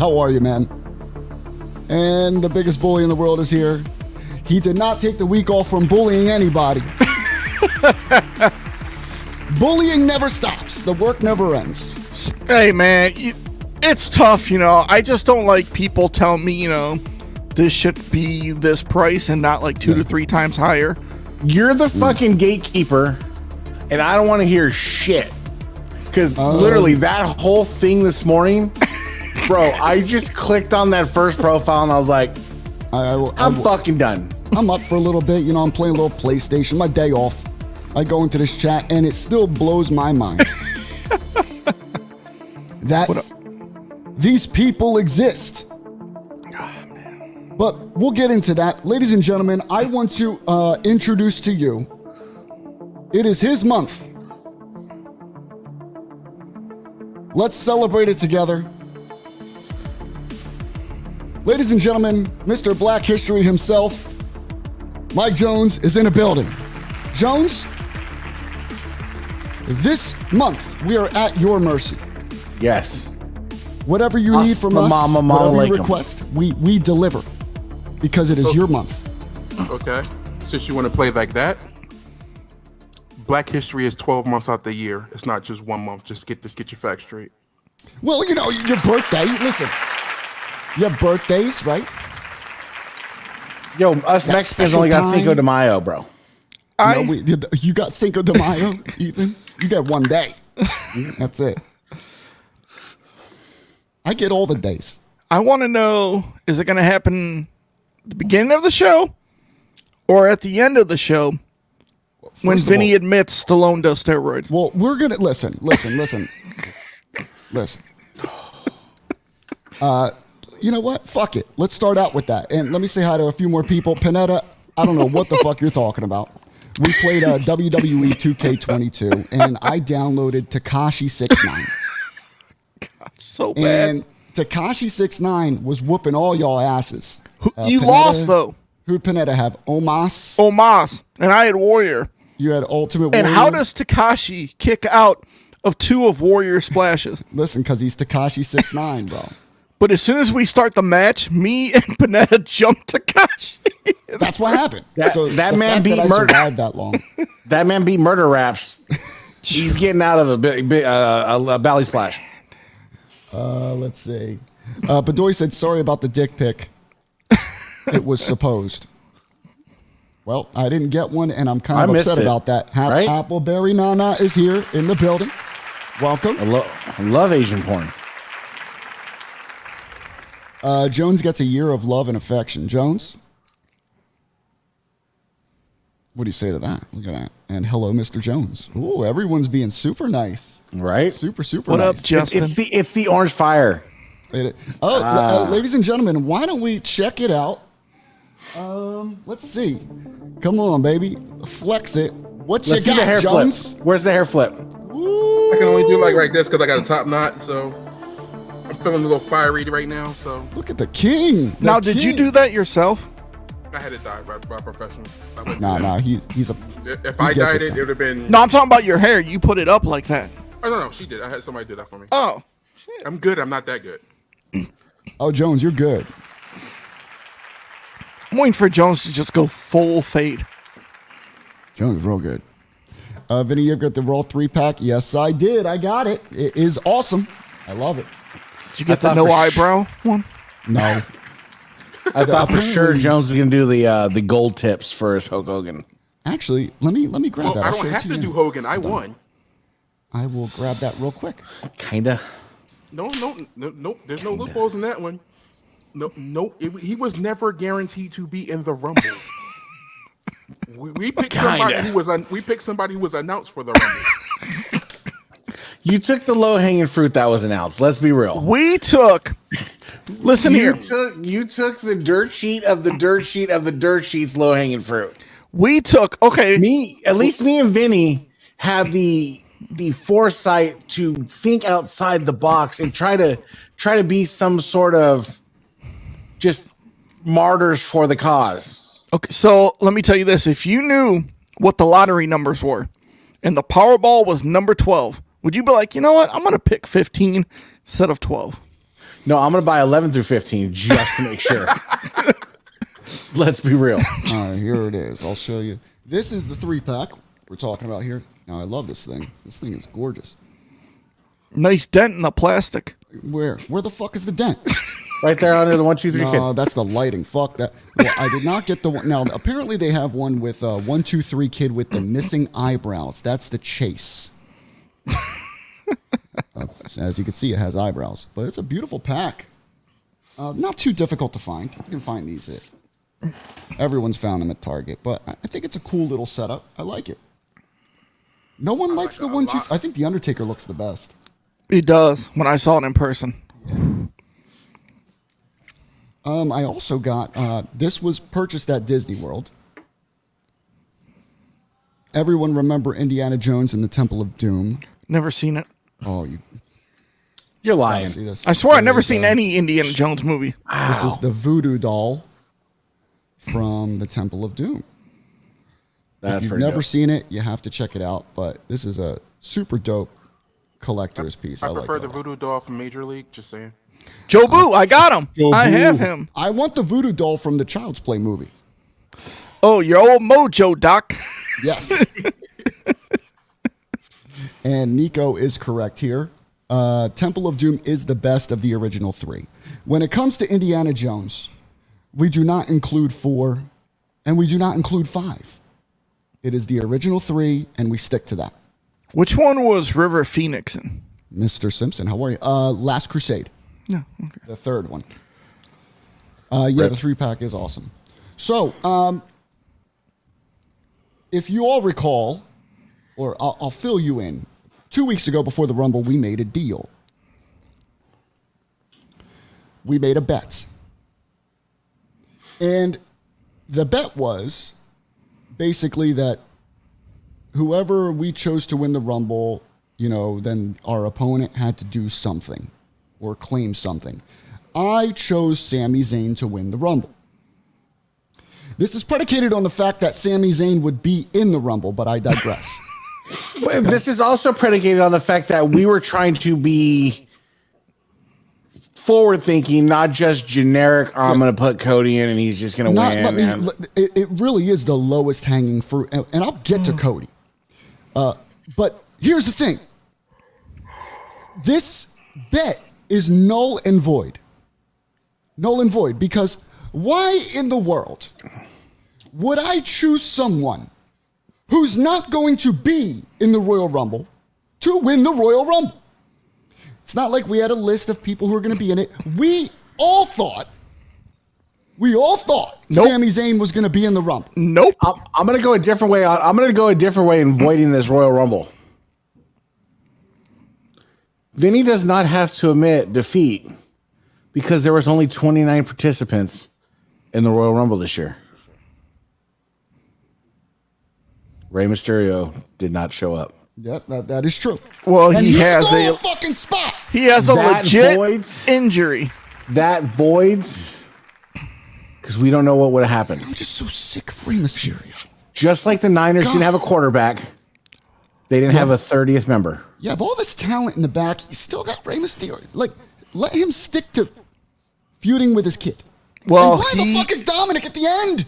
How are you, man? And the biggest bully in the world is here. He did not take the week off from bullying anybody. Bullying never stops. The work never ends. Hey, man, it's tough, I just don't like people telling me, this should be this price and not like 2 to 3 times higher. You're the fucking gatekeeper, and I don't want to hear shit. Because literally that whole thing this morning, bro, I just clicked on that first profile and I was like, I'm fucking done. I'm up for a little bit. I'm playing a little PlayStation. My day off. I go into this chat and it still blows my mind that these people exist. But we'll get into that. Ladies and gentlemen, I want to introduce to you, it is his month. Let's celebrate it together. Ladies and gentlemen, Mr. Black History himself, Mike Jones, is in a building. Jones, this month we are at your mercy. Yes. Whatever you need from us, whatever you request, we deliver because it is your month. Okay. Since you want to play like that, Black History is 12 months out the year. It's not just 1 month. Just get your facts straight. Well, your birthday. Listen, you have birthdays, right? Yo, us Mexicans only got Cinco de Mayo, bro. You got Cinco de Mayo, Ethan? You got 1 day. That's it. I get all the days. I want to know, is it going to happen at the beginning of the show or at the end of the show when Vinny admits Stallone does steroids? Well, we're going to... Listen. You know what? Fuck it. Let's start out with that. And let me say hi to a few more people. Panetta, I don't know what the fuck you're talking about. We played WWE 2K22, and I downloaded Tekashi 69. So bad. And Tekashi 69 was whooping all y'all asses. You lost, though. Who'd Panetta have? Omos? Omos. And I had Warrior. You had Ultimate Warrior. And how does Tekashi kick out of 2 of Warrior's splashes? Listen, because he's Tekashi 69, bro. But as soon as we start the match, me and Panetta jump Tekashi. That's what happened. That man beat Murder. That long. That man beat Murder Raps. He's getting out of a belly splash. Let's see. Bedoy said, sorry about the dick pic. It was supposed. Well, I didn't get one, and I'm kind of upset about that. Right? Appleberry Nana is here in the building. Welcome. I love Asian porn. Jones gets a year of love and affection. Jones? What do you say to that? Look at that. And hello, Mr. Jones. Ooh, everyone's being super nice. Right? Super nice. What up, Justin? It's the orange fire. Ladies and gentlemen, why don't we check it out? Let's see. Come on, baby. Flex it. Let's see the hair Jones? flip. Where's the hair flip? I can only do like this because I got a top knot, so I'm feeling a little fiery right now. So look at the king. Did you do that yourself? I had it dyed by a professional. Nah. He's a. If I dyed it, it would have been. No, I'm talking about your hair. You put it up like that. Oh no, she did. I had somebody do that for me. Oh, shit. I'm good. I'm not that good. Oh, Jones, you're good. I'm waiting for Jones to just go full fade. Jones is real good. Vinny, you've got the Raw 3-pack. Yes, I did. I got it. It is awesome. I love it. Did you get the no eyebrow one? No. I thought for sure Jones was gonna do the gold tips for his Hulk Hogan. Actually, let me grab that. I don't have to do Hogan. I won. I will grab that real quick. Kinda. No. There's no loopholes in that one. No. He was never guaranteed to be in the Rumble. We picked somebody who was announced for the Rumble. You took the low hanging fruit that was announced. Let's be real. We took. Listen here. You took the dirt sheet of the dirt sheet of the dirt sheet's low hanging fruit. We took. Okay. At least me and Vinny had the foresight to think outside the box and try to be some sort of just martyrs for the cause. Okay, so let me tell you this. If you knew what the lottery numbers were and the Powerball was number 12, would you be like, you know what? I'm going to pick 15 instead of 12. No, I'm going to buy 11 through 15 just to make sure. Let's be real. All right, here it is. I'll show you. This is the 3-pack we're talking about here. Now, I love this thing. This thing is gorgeous. Nice dent in the plastic. Where the fuck is the dent? Right there under the 1, 2, 3 No, kid. that's the lighting. Fuck that. Well, I did not get the one. Now, apparently they have one with 1, 2, 3 kid with the missing eyebrows. That's the chase. As you can see, it has eyebrows, but it's a beautiful pack. Not too difficult to find. You can find these. Everyone's found them at Target, but I think it's a cool little setup. I like it. No one likes the 1, 2. I think the Undertaker looks the best. He does. When I saw it in person. I also got this was purchased at Disney World. Everyone remember Indiana Jones and the Temple of Doom? Never seen it. Oh, You're lying. see this. I swear I've never There's, seen any Indiana Jones movie. This is the voodoo doll from the Temple of Doom. That's If you've pretty never dope. seen it, you have to check it out. But this is a super dope collector's piece. I like prefer it a the lot. Voodoo Doll from Major League. Just saying. Joe Boo, I got him. Joe I Boo. have him. I want the voodoo doll from the Child's Play movie. Oh, your old mojo, Doc. Yes. And Nico is correct here. Temple of Doom is the best of the original 3. When it comes to Indiana Jones, we do not include 4, and we do not include 5. It is the original 3, and we stick to that. Which one was River Phoenix in? Mr. Simpson, how are you? Last Crusade, No. Okay. the 3rd one. Yeah, the 3-pack is awesome. So, if you all recall, or I'll fill you in, 2 weeks ago before the Rumble, we made a deal. We made a bet. And the bet was basically that whoever we chose to win the Rumble, then our opponent had to do something or claim something. I chose Sami Zayn to win the Rumble. This is predicated on the fact that Sami Zayn would be in the Rumble, but I digress. But this is also predicated on the fact that we were trying to be forward thinking, not just generic. I'm going to put Cody in and he's just going to win. Man. It really is the lowest hanging fruit, and I'll get to Cody. But here's the thing. This bet is null and void. Null and void, because why in the world would I choose someone who's not going to be in the Royal Rumble to win the Royal Rumble? It's not like we had a list of people who are going to be in it. We all thought Nope. Sami Zayn was going to be in the Rumble. Nope. I'm going to go a different way. I'm going to go a different way in voiding this Royal Rumble. Vinny does not have to admit defeat because there was only 29 participants in the Royal Rumble this year. Rey Mysterio did not show up. Yeah, that is true. Well, And he has stole a a fucking spot. he has a That legit voids- injury. That voids because we don't know what would have happened. I'm just so sick of Rey Mysterio. Just like the Niners didn't have a quarterback, they didn't have a 30th member. You have all this talent in the back. You still got Rey Mysterio. Like, let him stick to feuding with his kid. Well, And why the fuck is Dominic at the end?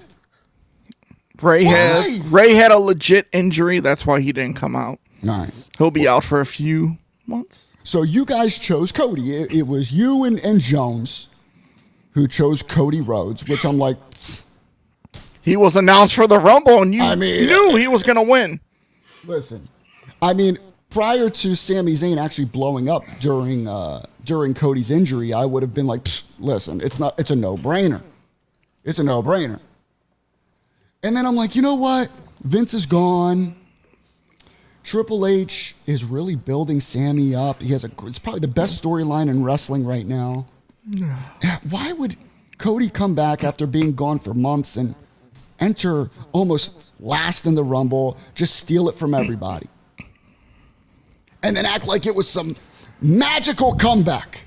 Ray Why? had a legit injury. That's why he didn't come out. All right. He'll be out for a few months. So you guys chose Cody. It was you and Jones who chose Cody Rhodes, which I'm like, He was announced for the Rumble, and you I mean- knew he was going to win. listen. I mean, prior to Sami Zayn actually blowing up during Cody's injury, I would have been like, listen, it's a no-brainer. It's a no-brainer. And then I'm like, you know what? Vince is gone. Triple H is really building Sami up. It's probably the best storyline in wrestling right now. Why would Cody come back after being gone for months and enter almost last in the Rumble, just steal it from everybody, and then act like it was some magical comeback?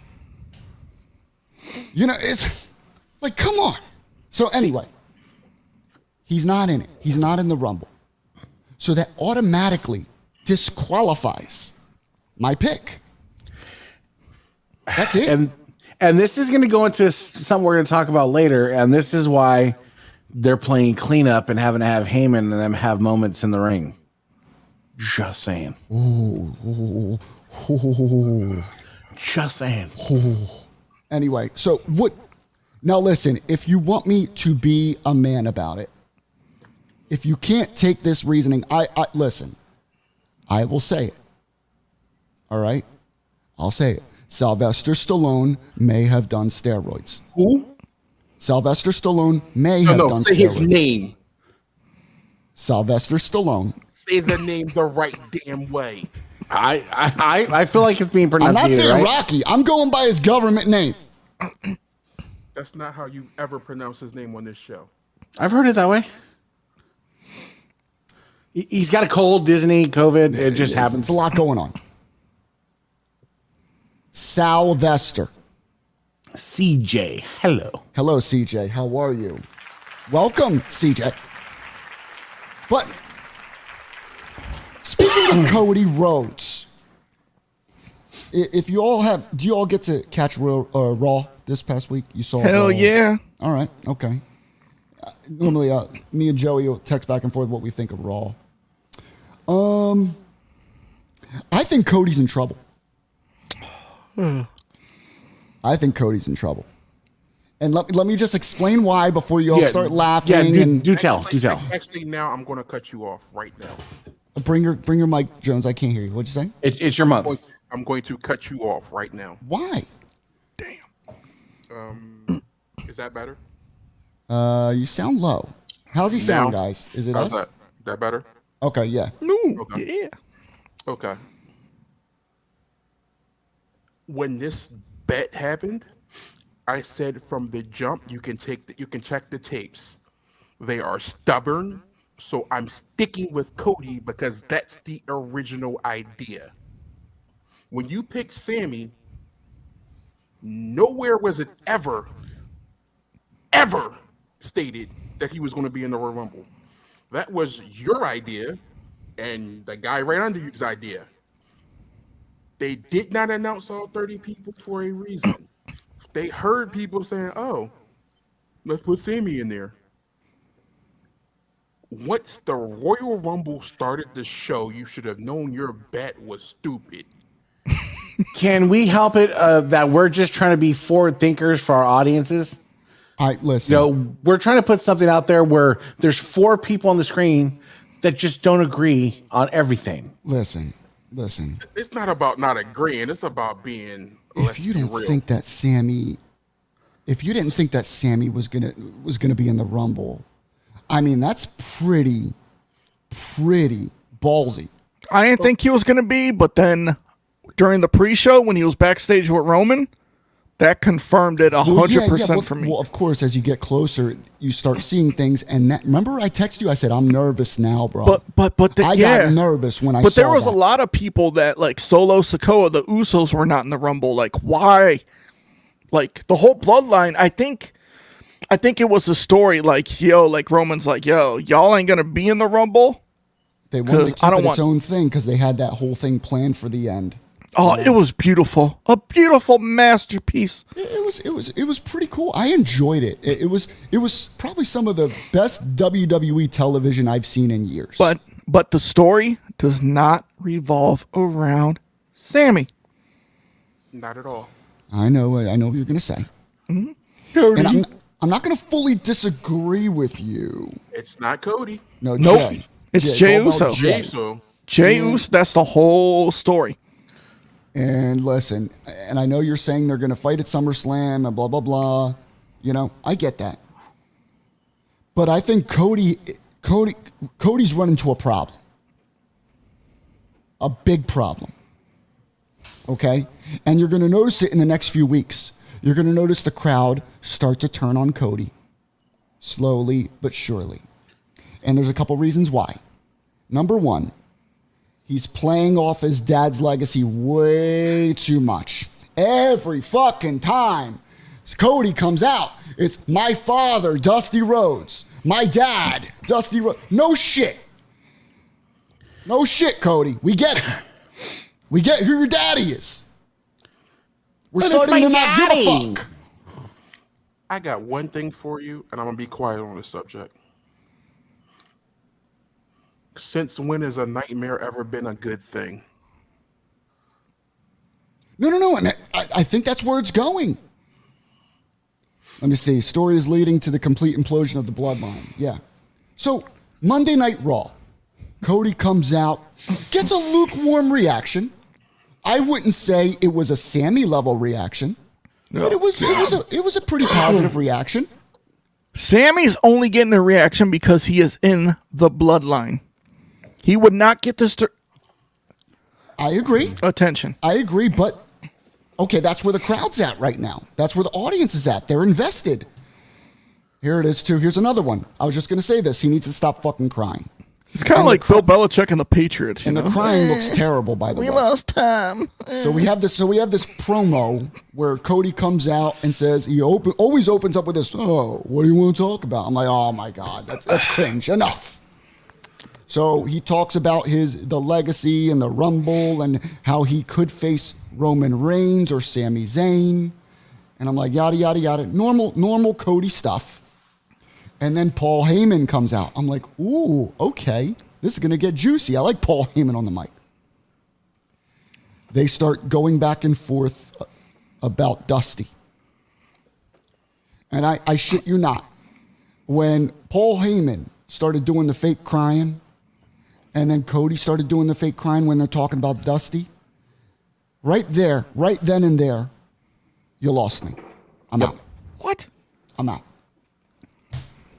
It's like, come on. So anyway, he's not in it. He's not in the Rumble. So that automatically disqualifies my pick. That's it. And this is going to go into something we're going to talk about later. And this is why they're playing cleanup and having to have Heyman and them have moments in the ring. Just saying. Just saying. Anyway, so what? Now listen, if you want me to be a man about it, if you can't take this reasoning, I listen, I will say it. All right? I'll say it. Sylvester Stallone may have done steroids. Who? Sylvester Stallone may have done say steroids. his name. Sylvester Stallone. Say the name the right damn way. I feel like it's being I'm pronounced. not saying right? Rocky. I'm going by his government name. That's not how you ever pronounce his name on this show. I've heard it that way. He's got a cold, Disney, COVID. It just happens. There's a lot going on. Sylvester. CJ, hello. Hello, CJ. How are you? Welcome, CJ. But speaking of Cody Rhodes, if you all have, do you all get to catch Raw this past week? You saw Hell Raw? yeah. All right, okay. Normally, me and Joey will text back and forth what we think of Raw. I think Cody's in trouble. I think Cody's in trouble. And let me just explain why before you all start laughing. Yeah, and do tell. Actually, now I'm going to cut you off right now. Bring your mic, Jones. I can't hear you. What'd you say? It's your month. I'm going to cut you off right now. Why? Damn. Is that better? You sound low. How's he sound, Now? guys? Is it How's us? that better? Okay, yeah. Okay. Yeah. Okay. When this bet happened, I said from the jump, you can check the tapes. They are stubborn, so I'm sticking with Cody because that's the original idea. When you picked Sami, nowhere was it ever stated that he was going to be in the Royal Rumble. That was your idea, and the guy right under you's idea. They did not announce all 30 people for a reason. They heard people saying, "Oh, let's put Sami in there." Once the Royal Rumble started the show, you should have known your bet was stupid. Can we help it that we're just trying to be forward thinkers for our audiences? Listen. You know, we're trying to put something out there where there's 4 people on the screen that just don't agree on everything. Listen. It's not about not agreeing. It's about being. If you don't think that Sami, if you didn't think that Sami was gonna be in the Rumble, I mean that's pretty ballsy. I didn't think he was going to be, but then during the pre-show when he was backstage with Roman, that confirmed it 100% for me. Well, of course, as you get closer, you start seeing things. And remember, I texted you. I said, "I'm nervous now, bro." But I got nervous when I saw But there was that. a lot of people that like Solo Sikoa, the Usos were not in the Rumble. Like why? Like the whole Bloodline. I think it was a story. Like like Roman's like, y'all ain't gonna be in the Rumble. They wanted to keep it its own thing because they had that whole thing planned for the end. Oh, it was beautiful. A beautiful masterpiece. It was pretty cool. I enjoyed it. It was probably some of the best WWE television I've seen in years. But the story does not revolve around Sami. Not at all. I know what you're gonna say. Mm-hmm. And I'm not gonna fully disagree with you. It's not Cody. No, Nope. Jay. It's Jey all about Uso. Jey. Jey Uso, that's the whole story. And listen, and I know you're saying they're going to fight at SummerSlam and blah, blah, blah. You know, I get that. But I think Cody's run into a problem. A big problem. Okay? And you're going to notice it in the next few weeks. You're going to notice the crowd start to turn on Cody. Slowly but surely. And there's a couple reasons why. Number one, he's playing off his dad's legacy way too much. Every fucking time Cody comes out, it's my father, Dusty Rhodes. My dad, Dusty Rhodes. No shit. No shit, Cody. We get it. We get who your daddy is. We're But starting it's to my not give a daddy. fuck. I got one thing for you, and I'm gonna be quiet on this subject. Since when has a nightmare ever been a good thing? No. And I think that's where it's going. Let me see. Story is leading to the complete implosion of the Bloodline. Yeah. So, Monday Night Raw. Cody comes out, gets a lukewarm reaction. I wouldn't say it was a Sami level reaction, but it was a pretty positive reaction. Sammy's only getting a reaction because he is in the Bloodline. He would not get this I agree. attention. I agree, but okay, that's where the crowd's at right now. That's where the audience is at. They're invested. Here it is, too. Here's another one. I was just going to say this. He needs to stop fucking crying. It's kind of like Bill Belichick and the Patriots, you And know? the crying looks terrible, by the way. We lost time. So we have this promo where Cody comes out and says he always opens up with this, "Oh, what do you want to talk about?" I'm like, "Oh my God, that's cringe. Enough." So he talks about the legacy and the Rumble and how he could face Roman Reigns or Sami Zayn. And I'm like, yada, yada, yada. Normal Cody stuff. And then Paul Heyman comes out. I'm like, ooh, okay. This is going to get juicy. I like Paul Heyman on the mic. They start going back and forth about Dusty. And I shit you not. When Paul Heyman started doing the fake crying, and then Cody started doing the fake crying when they're talking about Dusty, right there, right then and there, you lost me. I'm out. What? I'm out.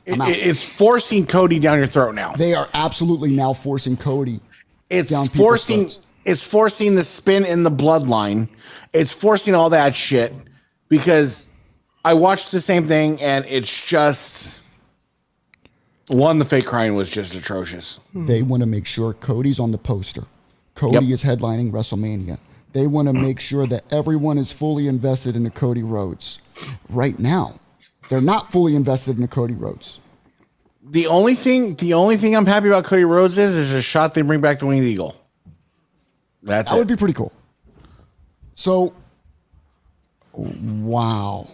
It's forcing Cody down your throat now. They are absolutely now forcing Cody down people's throats. It's forcing the spin in the Bloodline. It's forcing all that shit because I watched the same thing and it's just the fake crying was just atrocious. They want to make sure Cody's on the poster. Cody is headlining WrestleMania. They want to make sure that everyone is fully invested in the Cody Rhodes. Right now, they're not fully invested in the Cody Rhodes. The only thing I'm happy about Cody Rhodes is a shot they bring back the Winged Eagle. That would be pretty cool. So, wow.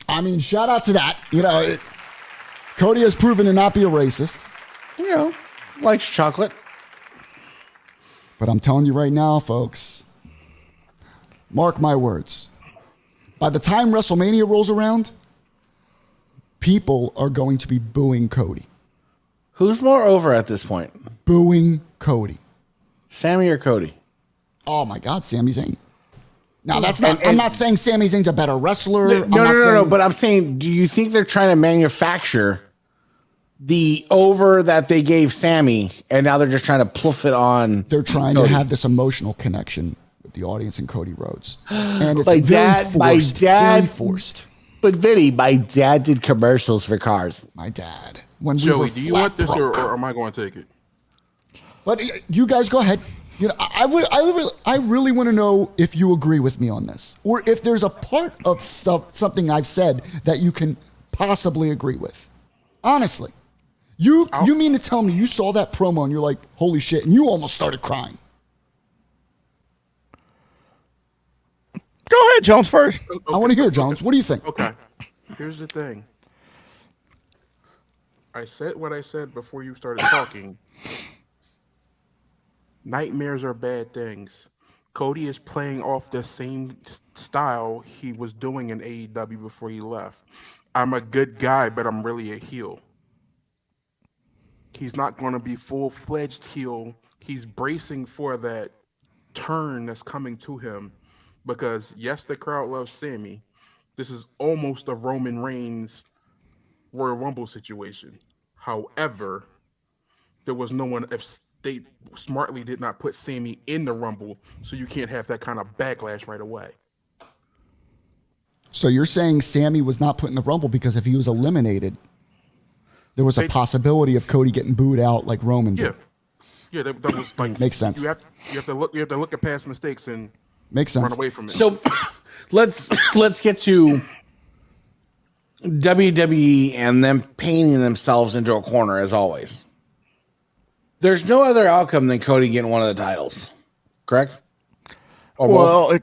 I mean, shout out to that. You know, Cody has proven to not be a racist. You know, likes chocolate. But I'm telling you right now, folks, mark my words. By the time WrestleMania rolls around, people are going to be booing Cody. Who's more over at this point? Booing Cody. Sami or Cody? Oh my God, Sami Zayn. Now that's not. I'm not saying Sami Zayn's a better wrestler. No. But I'm saying, do you think they're trying to manufacture the over that they gave Sami, and now they're just trying to pluff it on? They're trying Cody. to have this emotional connection with the audience and Cody Rhodes, and it's Like very dad, forced. my dad, Very forced. But Vinny, my dad did commercials for cars. My dad. When we Joey, were do you want this broke. or am I going to take it? But you guys go ahead. You know, I really want to know if you agree with me on this, or if there's a part of something I've said that you can possibly agree with. Honestly, you mean to tell me you saw that promo and you're like, holy shit, and you almost started crying? Go ahead, Jones, first. Okay, I want to hear, Jones. What do you think? Okay. Here's the thing. I said what I said before you started talking. Nightmares are bad things. Cody is playing off the same style he was doing in AEW before he left. I'm a good guy, but I'm really a heel. He's not going to be full-fledged heel. He's bracing for that turn that's coming to him because, yes, the crowd loves Sami. This is almost a Roman Reigns Royal Rumble situation. However, there was no one, if they smartly did not put Sami in the Rumble, so you can't have that kind of backlash right away. So you're saying Sami was not put in the Rumble because if he was eliminated, there was a possibility of Cody getting booed out like Roman did. Yeah, that was like makes sense. You have to look at past mistakes and makes sense. run away from it. So let's get to WWE and them painting themselves into a corner as always. There's no other outcome than Cody getting one of the titles, correct? Or well,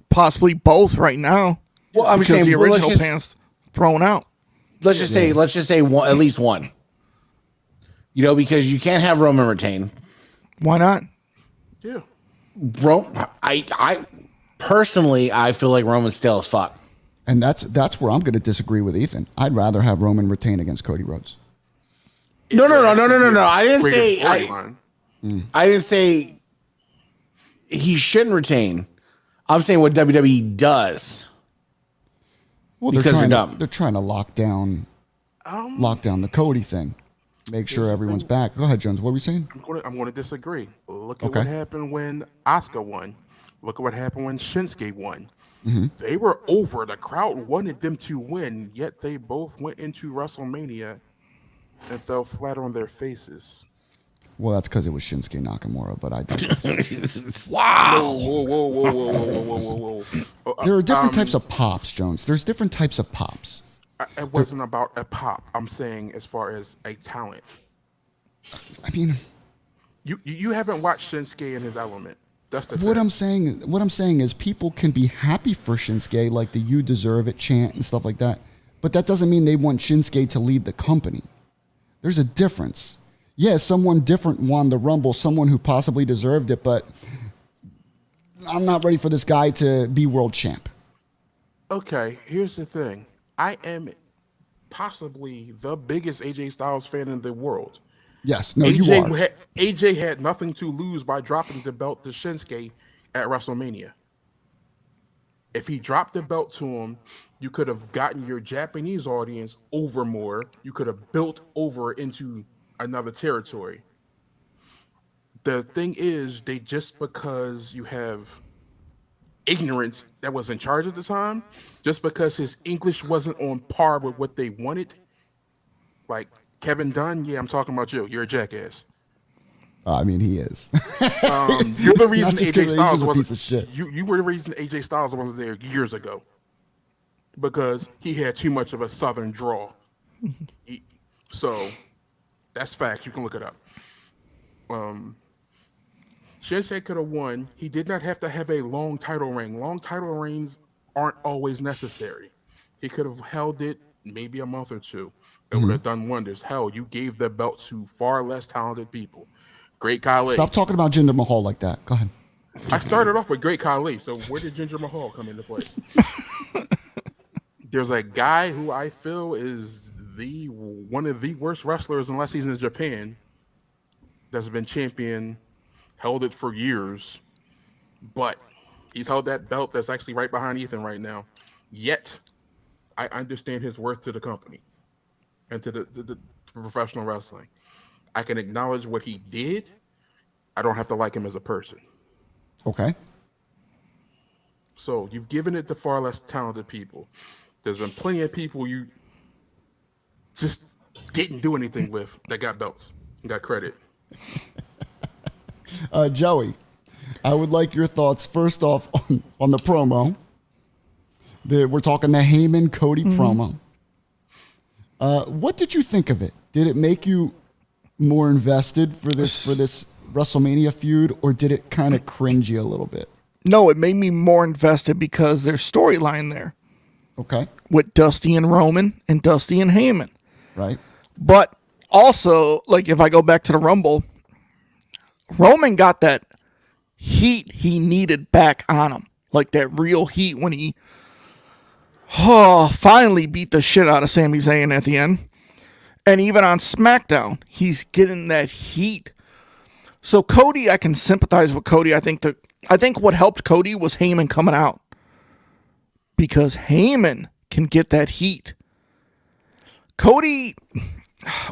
possibly both right now. Well, I'm saying the original pan's thrown out. Let's just say one, at least one. Because you can't have Roman retain. Why not? Yeah. I personally, I feel like Roman's stale as fuck. And that's where I'm going to disagree with Ethan. I'd rather have Roman retain against Cody Rhodes. No. I didn't say he shouldn't retain. I'm saying what WWE does. Well, because they're dumb. They're trying to lock down the Cody thing. Make sure everyone's back. Go ahead, Jones. What were you saying? I'm going to disagree. Look at what happened when Asuka won. Look at what happened when Shinsuke won. Mm-hmm. They were over. The crowd wanted them to win, yet they both went into WrestleMania and fell flat on their faces. Well, that's because it was Shinsuke Nakamura, but I digress. Wow. Whoa. There are different types of pops, Jones. There's different types of pops. It wasn't about a pop. I'm saying as far as a talent. I mean, you haven't watched Shinsuke in his element. That's the thing. What I'm saying is people can be happy for Shinsuke, like the "You Deserve It" chant and stuff like that, but that doesn't mean they want Shinsuke to lead the company. There's a difference. Yeah, someone different won the Rumble, someone who possibly deserved it, but I'm not ready for this guy to be world champ. Okay, here's the thing. I am possibly the biggest AJ Styles fan in the world. Yes, no, you are. AJ had nothing to lose by dropping the belt to Shinsuke at WrestleMania. If he dropped the belt to him, you could have gotten your Japanese audience over more. You could have built over into another territory. The thing is, just because you have ignorance that was in charge at the time, just because his English wasn't on par with what they wanted, like Kevin Dunn, yeah, I'm talking about you. You're a jackass. I mean, he is. You're the reason AJ Styles was a piece of shit. You were the reason AJ Styles wasn't there years ago, because he had too much of a Southern drawl. So that's facts. You can look it up. Shinsuke could have won. He did not have to have a long title reign. Long title reigns aren't always necessary. He could have held it maybe a month or two. It would have done wonders. Hell, you gave the belt to far less talented people. Great Khali. Stop talking about Jinder Mahal like that. Go ahead. I started off with Great Khali, so where did Jinder Mahal come into play? There's a guy who I feel is one of the worst wrestlers, unless he's in Japan, that's been champion, held it for years, but he's held that belt that's actually right behind Ethan right now. Yet, I understand his worth to the company and to the professional wrestling. I can acknowledge what he did. I don't have to like him as a person. Okay. So you've given it to far less talented people. There's been plenty of people you just didn't do anything with that got belts and got credit. Joey, I would like your thoughts first off on the promo. We're talking the Heyman Cody promo. What did you think of it? Did it make you more invested for this WrestleMania feud, or did it kind of cringe you a little bit? No, it made me more invested because there's storyline there. Okay. With Dusty and Roman and Dusty and Heyman. Right. But also, like if I go back to the Rumble, Roman got that heat he needed back on him. Like that real heat when he finally beat the shit out of Sami Zayn at the end. And even on SmackDown, he's getting that heat. So Cody, I can sympathize with Cody. I think what helped Cody was Heyman coming out. Because Heyman can get that heat. Cody,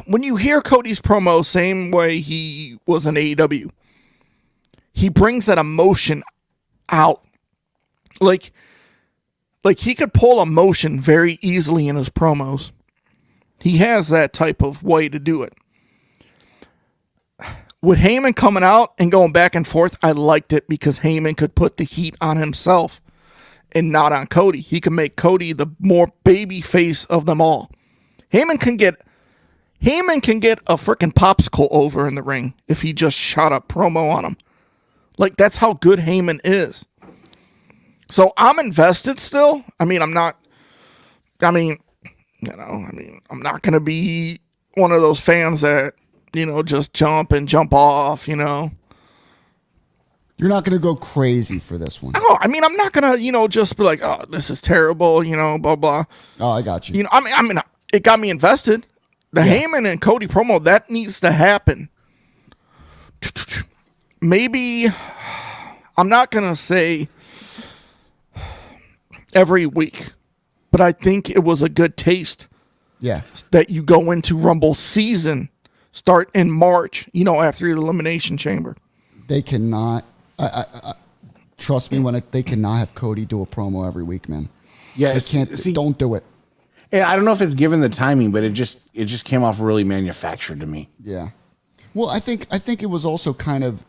when you hear Cody's promo, same way he was in AEW, he brings that emotion out. Like he could pull emotion very easily in his promos. He has that type of way to do it. With Heyman coming out and going back and forth, I liked it because Heyman could put the heat on himself and not on Cody. He can make Cody the more baby face of them all. Heyman Heyman can get a freaking popsicle over in the ring if he just shot a promo on him. Like, that's how good Heyman is. So I'm invested still. I'm not going to be one of those fans that, just jump off, You're not going to go crazy for this one. Oh, I'm not going to, just be like, oh, this is terrible, blah, blah. Oh, I got you. It got me invested. The Heyman and Cody promo, that needs to happen. Maybe, I'm not going to say every week, but I think it was a good taste. Yeah. That you go into Rumble season, start in March, after your Elimination Chamber. They cannot, trust me when they cannot have Cody do a promo every week, man. Yeah. Don't do it. Yeah, I don't know if it's given the timing, but it just came off really manufactured to me. Yeah. Well, I think it was also kind of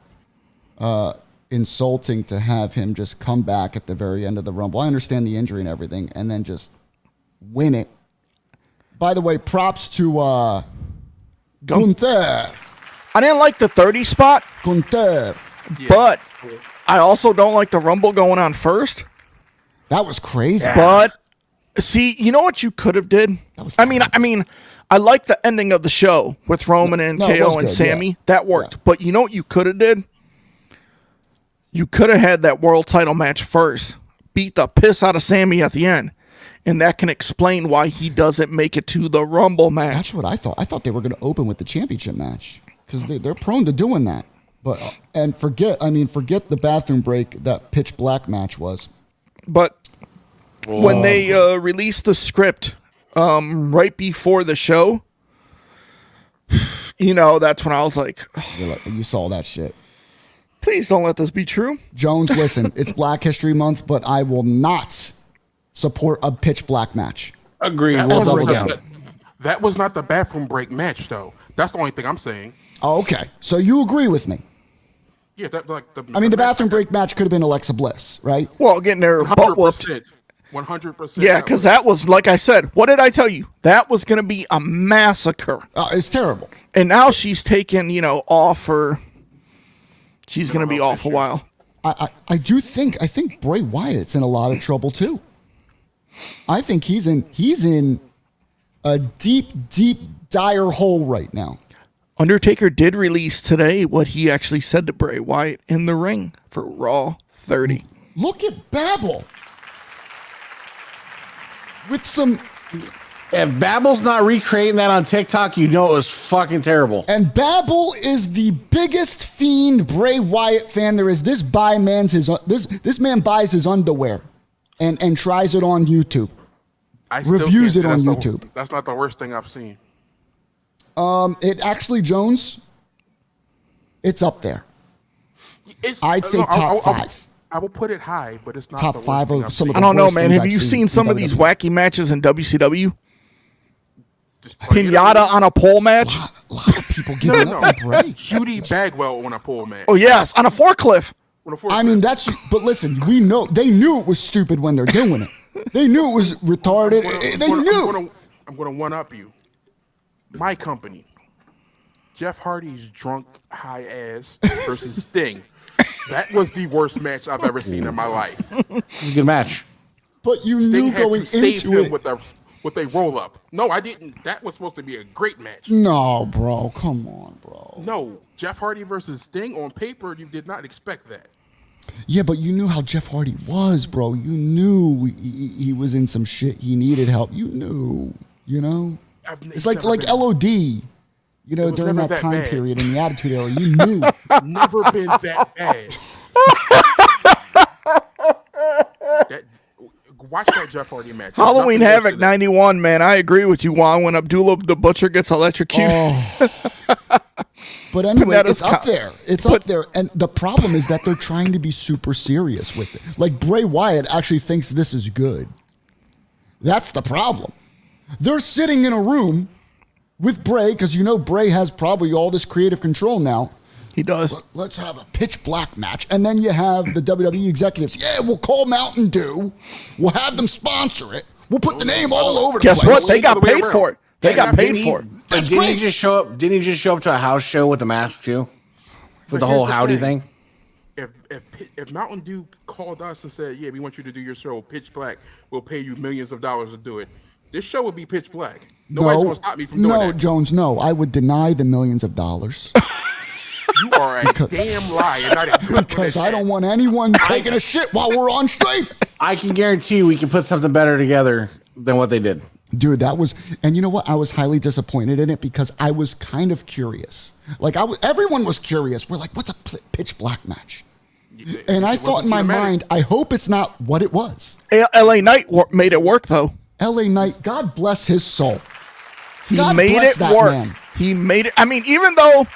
insulting to have him just come back at the very end of the Rumble. I understand the injury and everything, and then just win it. By the way, props to Gunther. I didn't like the 30 spot, Gunther. but I also don't like the Rumble going on first. That was crazy. But see, you know what you could have did? I mean, I like the ending of the show with Roman and KO and Sami. Yeah. That worked. Yeah. But you know what you could have did? You could have had that world title match first. Beat the piss out of Sami at the end. And that can explain why he doesn't make it to the Rumble match. That's what I thought. I thought they were going to open with the championship match. Because they're prone to doing that. And forget the bathroom break that Pitch Black match was. But when they released the script right before the show, that's when I was like, you saw that shit. Please don't let this be true. Jones, listen, it's Black History Month, but I will not support a Pitch Black match. Agreed. That was not the bathroom break match, though. That's the only thing I'm saying. Oh, okay. So you agree with me? Yeah, the bathroom break match could have been Alexa Bliss, right? Well, getting their butt whooped. 100%. Yeah, because that was, like I said, what did I tell you? That was going to be a massacre. It's terrible. And now she's taken, off for... She's going to be off a while. I think Bray Wyatt's in a lot of trouble, too. I think he's in a deep, dire hole right now. Undertaker did release today what he actually said to Bray Wyatt in the ring for Raw 30. Look at Babel. With some... If Babel's not recreating that on TikTok, you know it was fucking terrible. And Babel is the biggest fiend Bray Wyatt fan there is. This man buys his underwear and tries it on YouTube. Reviews it on YouTube. That's not the worst thing I've seen. It actually, Jones, it's up there. I'd say top 5. I will put it high, but it's not top 5 of some of the I don't know, man. Have you seen some of these wacky matches in WCW? Pinata on a pole match? A lot of people giving up on Bray. Judy Bagwell on a pole match. Oh, yes, on a forklift. But listen, they knew it was stupid when they're doing it. They knew it was retarded. I'm going to one-up you. My company, Jeff Hardy's drunk high ass versus Sting. That was the worst match I've ever seen in my life. It's a good match. But you Sting knew going into it with a roll up. No, I didn't. That was supposed to be a great match. No, bro. Come on, bro. No, Jeff Hardy versus Sting on paper, you did not expect that. Yeah, but you knew how Jeff Hardy was, bro. You knew he was in some shit. He needed help. You knew, It's like LOD, during that time period in the Attitude Era. You knew. Never been that bad. Watch that Jeff Hardy match. Halloween Havoc 91, man. I agree with you, Juan. When Abdullah the Butcher gets electrocuted. Oh. But anyway, it's up there. It's up there. And the problem is that they're trying to be super serious with it. Like, Bray Wyatt actually thinks this is good. That's the problem. They're sitting in a room with Bray, because Bray has probably all this creative control now. He does. Let's have a Pitch Black match. And then you have the WWE executives. Yeah, we'll call Mountain Dew. We'll have them sponsor it. We'll put the name all over the place. Guess what? They got paid for it. They got paid for it. That's didn't great. he just show up? Didn't he just show up to a house show with the mask too, with the here's whole the howdy thing. thing? If Mountain Dew called us and said, "Yeah, we want you to do your show Pitch Black. We'll pay you millions of dollars to do it," this show would be pitch black. Nobody's gonna stop me from doing no, that. Jones, no. I would deny the millions of dollars You are a damn liar. Not a because I don't want anyone taking a shit while we're on stream. I can guarantee you we can put something better together than what they did. Dude, that was, and you know what? I was highly disappointed in it because I was kind of curious. Like, everyone was curious. We're like, what's a pitch black match? And I thought in my mind, I hope it's not what it was. LA Knight made it work, though. LA Knight, God bless his soul. He God made bless it that work. man. He made it. I mean, even though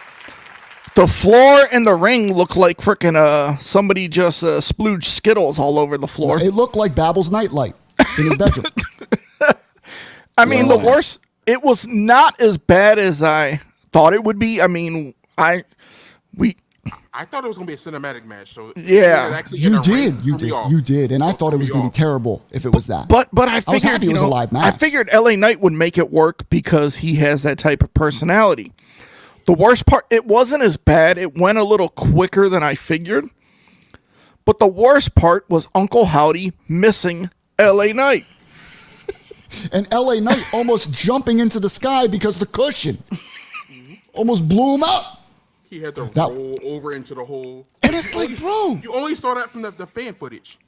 the floor and the ring looked like freaking somebody just splooged Skittles all over the floor. It looked like Babel's nightlight in his bedroom. I mean, the worst, it was not as bad as I thought it would be. I mean, I thought it was gonna be a cinematic match. So Yeah. You did, and I thought it was going to be terrible if it was that. But I figured, was happy it was a live match. I figured LA Knight would make it work because he has that type of personality. The worst part, it wasn't as bad. It went a little quicker than I figured. But the worst part was Uncle Howdy missing LA Knight. And LA Knight almost jumping into the sky because the cushion almost blew him up. He had to roll over into the hole. And it's like, bro. You only saw that from the fan footage.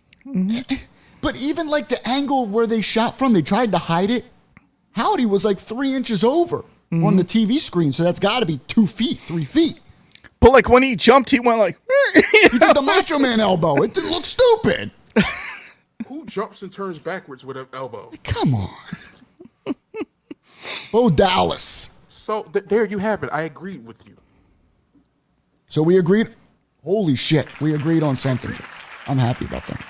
But even like the angle where they shot from, they tried to hide it. Howdy was like 3 inches over on the TV screen. So that's got to be 2 feet, 3 feet. But like when he jumped, he went like, He did the Macho Man elbow. It didn't look stupid. Who jumps and turns backwards with an elbow? Come on. Bo Dallas. So there you have it. I agreed with you. So we agreed. Holy shit. We agreed on something. I'm happy about that.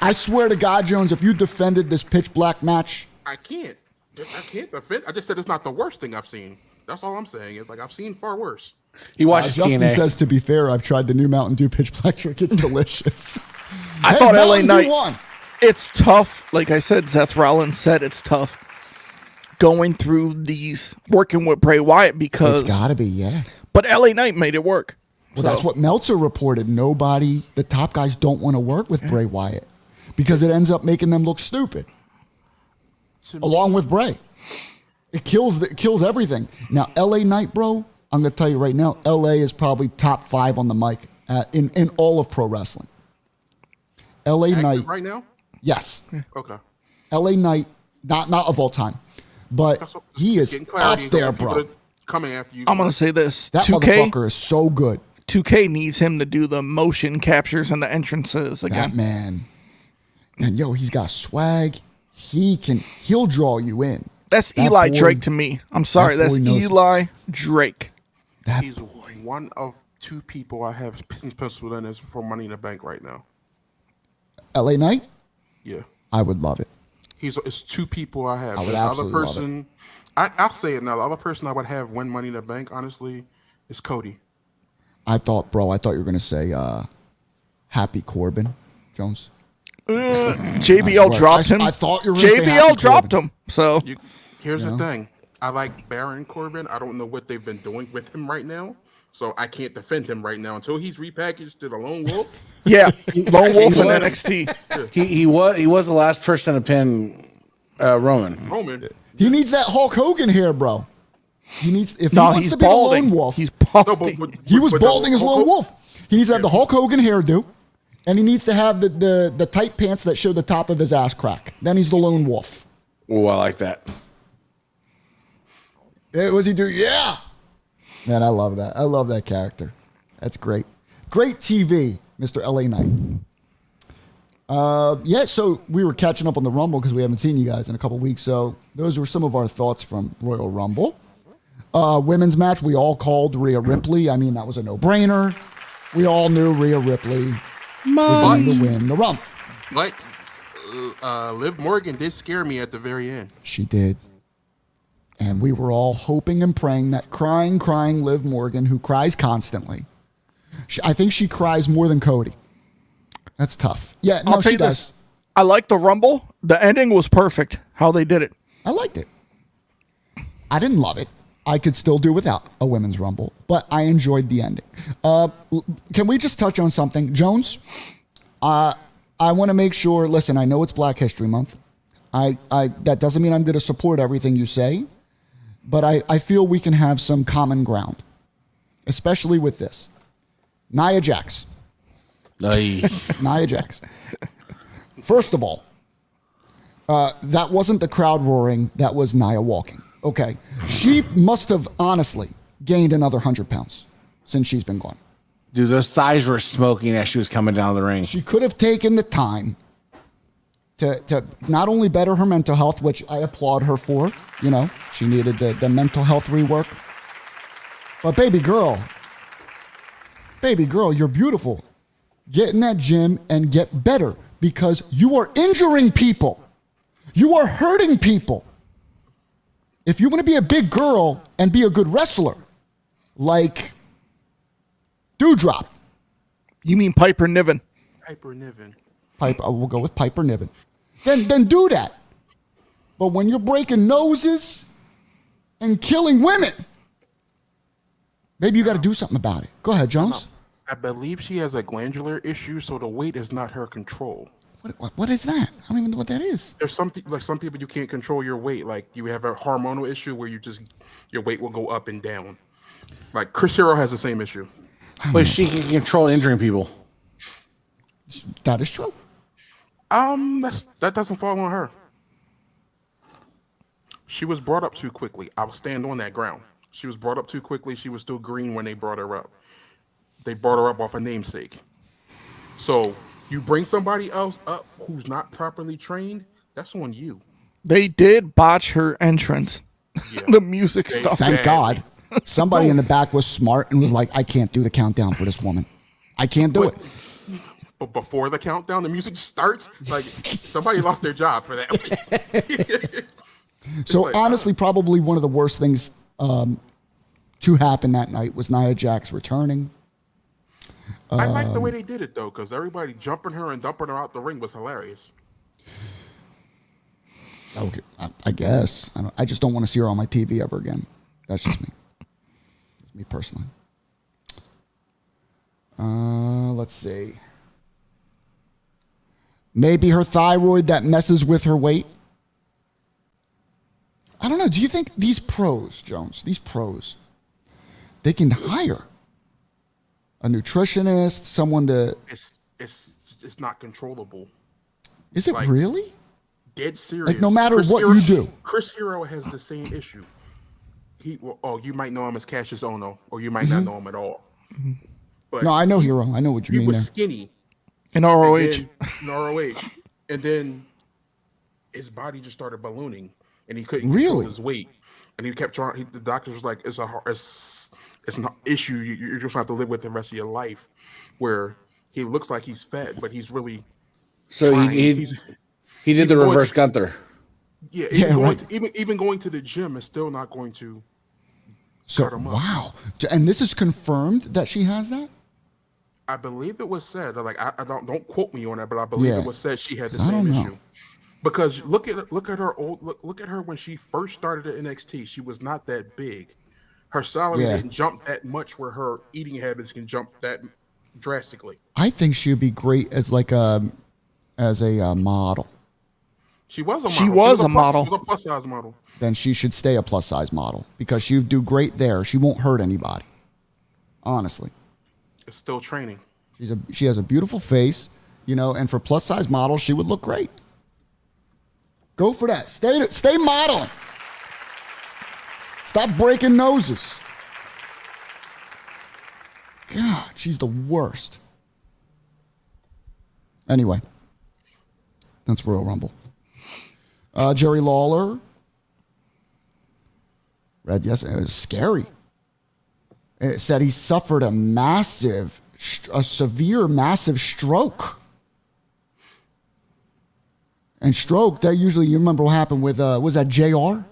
I swear to God, Jones, if you defended this pitch black match. I can't defend. I just said it's not the worst thing I've seen. That's all I'm saying. It's like I've seen far worse. He watches Justin TNA. says, to be fair, I've tried the new Mountain Dew pitch black drink. It's delicious. I thought LA Mountain Dew Knight won. It's tough. Like I said, Seth Rollins said it's tough going through these, working with Bray Wyatt because. It's got to be, yeah. But LA Knight made it work. Well, that's what Meltzer reported. The top guys don't want to work with Bray Wyatt because it ends up making them look stupid. Along with Bray. It kills everything. Now, LA Knight, bro, I'm going to tell you right now, LA is probably top 5 on the mic in all of pro wrestling. LA Knight. Right now? Yes. Okay. LA Knight, not of all time, but he is up there, bro. Coming after you. I'm going to say this. That 2K, motherfucker is so good. 2K needs him to do the motion captures and the entrances again. That man. And yo, he's got swag. He'll draw you in. That's That Eli boy- Drake to me. I'm sorry. that That's boy knows- Eli Drake. He's one of 2 people I have penciled in as for Money in the Bank right now. LA Knight? Yeah. I would love it. It's 2 people I have. I would The other absolutely love person, I'll say it now. The other person I would have win Money in the Bank, honestly, is Cody. I thought you were going to say Happy Corbin, Jones. JBL dropped him. I thought you were gonna say JBL Happy dropped Corbin. him. So Here's the thing. I like Baron Corbin. I don't know what they've been doing with him right now. So I can't defend him right now until he's repackaged to the Lone Wolf. yeah, Lone Wolf He in was- NXT. He was the last person to pin Roman. Roman. He needs that Hulk Hogan hair, bro. He wants He's to be the balding. Lone Wolf. He's No, balding. He was but balding as the- Lone Wolf. He needs to have the Hulk Hogan hairdo, and he needs to have the tight pants that show the top of his ass crack. Then he's the Lone Wolf. Oh, I like that. What was he do? Yeah. Man, I love that. I love that character. That's great. Great TV, Mr. LA Knight. Yeah, so we were catching up on the Rumble because we haven't seen you guys in a couple weeks. So those were some of our thoughts from Royal Rumble. Women's match, we all called Rhea Ripley. I mean, that was a no-brainer. We all knew Rhea Ripley was going to win the Rumble. Like, Liv Morgan did scare me at the very end. She did. And we were all hoping and praying that crying Liv Morgan, who cries constantly. I think she cries more than Cody. That's tough. Yeah, no, I'll tell she you does. this. I like the Rumble. The ending was perfect. How they did it. I liked it. I didn't love it. I could still do without a women's rumble, but I enjoyed the ending. Can we just touch on something? Jones, I want to make sure, listen, I know it's Black History Month. That doesn't mean I'm going to support everything you say, but I feel we can have some common ground, especially with this. Nia Jax. Nia Jax. First of all, that wasn't the crowd roaring. That was Nia walking. Okay. She must have honestly gained another 100 pounds since she's been gone. Dude, those thighs were smoking as she was coming down the ring. She could have taken the time to not only better her mental health, which I applaud her for. You know, she needed the mental health rework. But baby girl, you're beautiful. Get in that gym and get better because you are injuring people. You are hurting people. If you want to be a big girl and be a good wrestler, like Doudrop. You mean Piper Niven? Piper Niven. We'll go with Piper Niven. Then do that. But when you're breaking noses and killing women, maybe you got to do something about it. Go ahead, Jones. I believe she has a glandular issue, so the weight is not her control. What is that? I don't even know what that is. There's some people, you can't control your weight. Like you have a hormonal issue where your weight will go up and down. Like Chris Hero has the same issue. But she can control injuring people. That is true. That doesn't fall on her. She was brought up too quickly. I will stand on that ground. She was brought up too quickly. She was still green when they brought her up. They brought her up off a namesake. So you bring somebody else up who's not properly trained, that's on you. They did botch her entrance. Yeah. The music stuff. Thank God. Somebody in the back was smart and was like, I can't do the countdown for this woman. I can't do it. But before the countdown, the music starts. Like somebody lost their job for that. So like, honestly, probably one of the worst things to happen that night was Nia Jax returning. I like the way they did it though, because everybody jumping her and dumping her out the ring was hilarious. Okay, I guess. I just don't want to see her on my TV ever again. That's just me. That's me personally. Let's see. Maybe her thyroid that messes with her weight. I don't know. Do you think these pros, Jones, they can hire a nutritionist, someone to... It's not controllable. Is it really? Dead serious. Like no matter what you do. Chris Hero has the same issue. You might know him as Cassius Ono, or you might not know him at all. But no, I know Hero. I know what you mean. He was there. skinny. In ROH. And then his body just started ballooning, and he couldn't control his weight. And he kept trying. The doctor was like, it's an issue you're just going to have to live with the rest of your life, where he looks like he's fat, but he's really... So he did the reverse Gunther. Yeah, even going to the gym is still not going to cut him up. Wow. And this is confirmed that she has that? I believe it was said. Like I don't quote me on that, but I believe it was said she had the same issue. Because look at her look at her when she first started at NXT. She was not that big. Her salary didn't jump that much, where her eating habits can jump that drastically. I think she would be great as a model. She was a model. She was a model. She was a plus size model. Then she should stay a plus size model because she would do great there. She won't hurt anybody. Honestly. It's still training. She has a beautiful face, and for plus size models, she would look great. Go for that. Stay modeling. Stop breaking noses. God, she's the worst. Anyway, that's Royal Rumble. Jerry Lawler. Read yesterday. It was scary. It said he suffered a severe, massive stroke. And stroke, that usually, you remember what happened with, was that JR?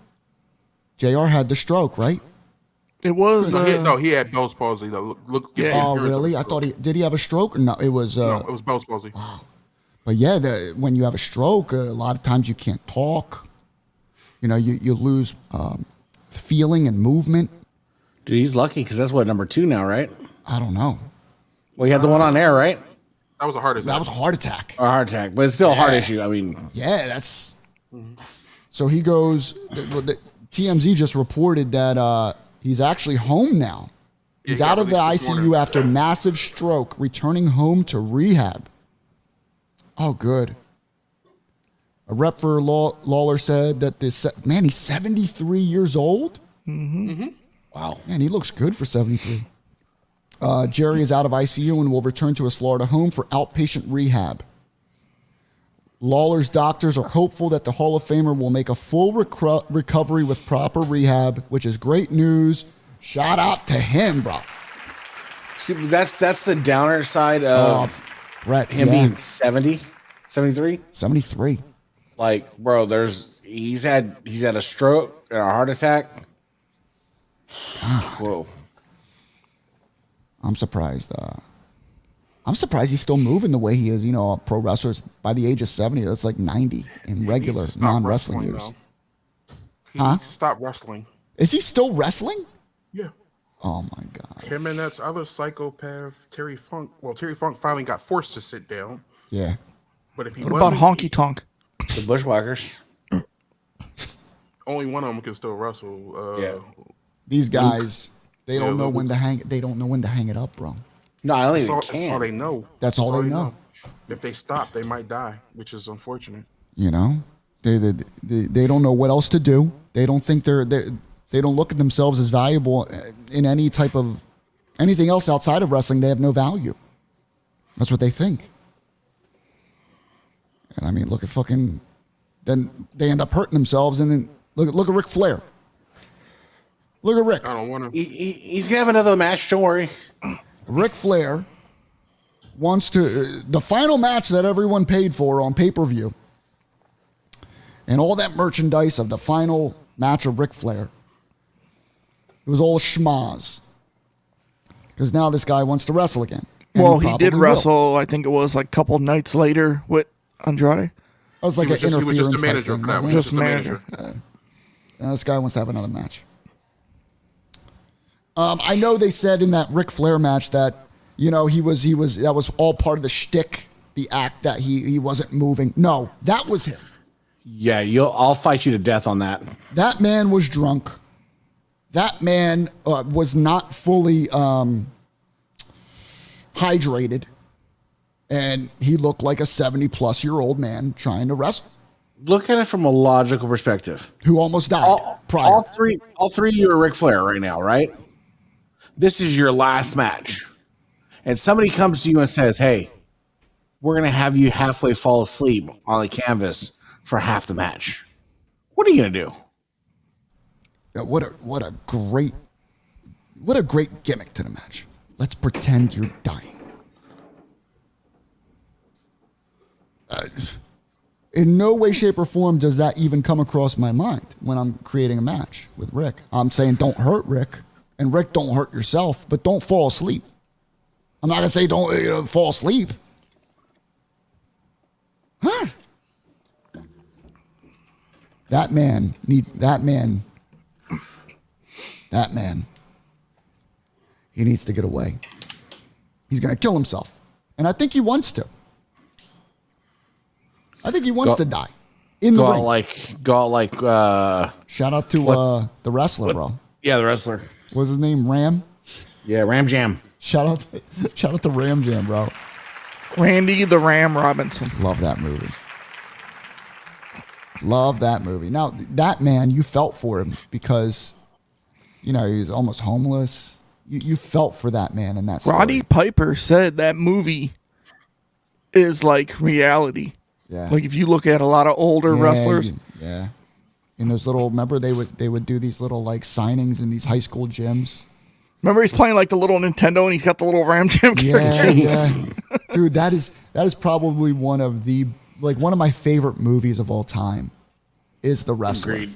JR had the stroke, right? It was... he had Bell's palsy. Oh, really? I thought did he have a stroke? Or no, it was... no, it was Bell's palsy. Wow. But yeah, when you have a stroke, a lot of times you can't talk. You lose feeling and movement. Dude, he's lucky because that's what, number 2 now, right? I don't know. Well, you had the one on air, right? That was a heart attack. That was a heart attack. Or a heart attack, but it's still a heart issue. I mean, Yeah, that's. So he goes. TMZ just reported that he's actually home now. He's out of the ICU after massive stroke, returning home to rehab. Oh, good. A rep for Lawler said that he's 73 years old. Wow, man, he looks good for 73. Jerry is out of ICU and will return to his Florida home for outpatient rehab. Lawler's doctors are hopeful that the Hall of Famer will make a full recovery with proper rehab, which is great news. Shout out to him, bro. see, that's the downer side of Brett, him being 70, 73. 73. Like, bro, he's had a stroke and a heart attack. Whoa. I'm surprised. I'm surprised he's still moving the way he is. You know, pro wrestlers by the age of 70, that's like 90 in regular non-wrestling years. He needs to stop wrestling. Is he still wrestling? Yeah. Oh my God. Him and that other psychopath, Terry Funk. Well, Terry Funk finally got forced to sit down. Yeah. But if he What about Honky Tonk? The Bushwhackers. only one of them can still wrestle. Yeah. These guys, they don't know Luke. when to hang. They don't know when to hang it up, bro. No, I don't think That's they all can. they know. That's all they know. If they stop, they might die, which is unfortunate. You know, they don't know what else to do. They don't think they don't look at themselves as valuable in any type of anything else outside of wrestling. They have no value. That's what they think. And I mean, look at fucking. Then they end up hurting themselves, and then look at Ric Flair. Look at Rick. I don't want to. He's gonna have another match. Don't worry. Ric Flair wants to the final match that everyone paid for on pay-per-view, and all that merchandise of the final match of Ric Flair. It was all schmaz because now this guy wants to wrestle again. And Well, he did probably will. wrestle. I think it was like a couple nights later with Andrade. That was like He was an just interference the type manager thing, for that wasn't one. it? Just Just the manager. Now this guy wants to have another match. I know they said in that Ric Flair match that, you know, he was that was all part of the shtick, the act that he wasn't moving. No, that was him. Yeah, I'll fight you to death on that. That man was drunk. That man was not fully hydrated, and he looked like a 70-plus-year-old man trying to wrestle Look at it from a logical perspective. who almost died prior. All three of you are Ric Flair right now, right? This is your last match. And somebody comes to you and says, hey, we're going to have you halfway fall asleep on the canvas for half the match. What are you going to do? What a great gimmick to the match. Let's pretend you're dying. In no way, shape, or form does that even come across my mind when I'm creating a match with Rick. I'm saying don't hurt Rick, and Rick, don't hurt yourself, but don't fall asleep. I'm not gonna say don't fall asleep. Huh? That man. He needs to get away. He's gonna kill himself, and I think he wants to. I think he wants to die in the ring. Go out like Shout out to the wrestler, bro. yeah, the wrestler. What's his name? Ram. Yeah, Ram Jam. Shout out to Ram Jam, bro. Randy the Ram Robinson. Love that movie. Love that movie. Now that man, you felt for him because, you know, he was almost homeless. You felt for that man in that story. Roddy Piper said that movie is like reality. Yeah. Like if you look at a lot of older wrestlers. Yeah. In those little, remember they would do these little like signings in these high school gyms. Remember he's playing like the little Nintendo and he's got the little Ram Jam character. Yeah. Dude, that is probably one of my favorite movies of all time is The Wrestler. Agreed.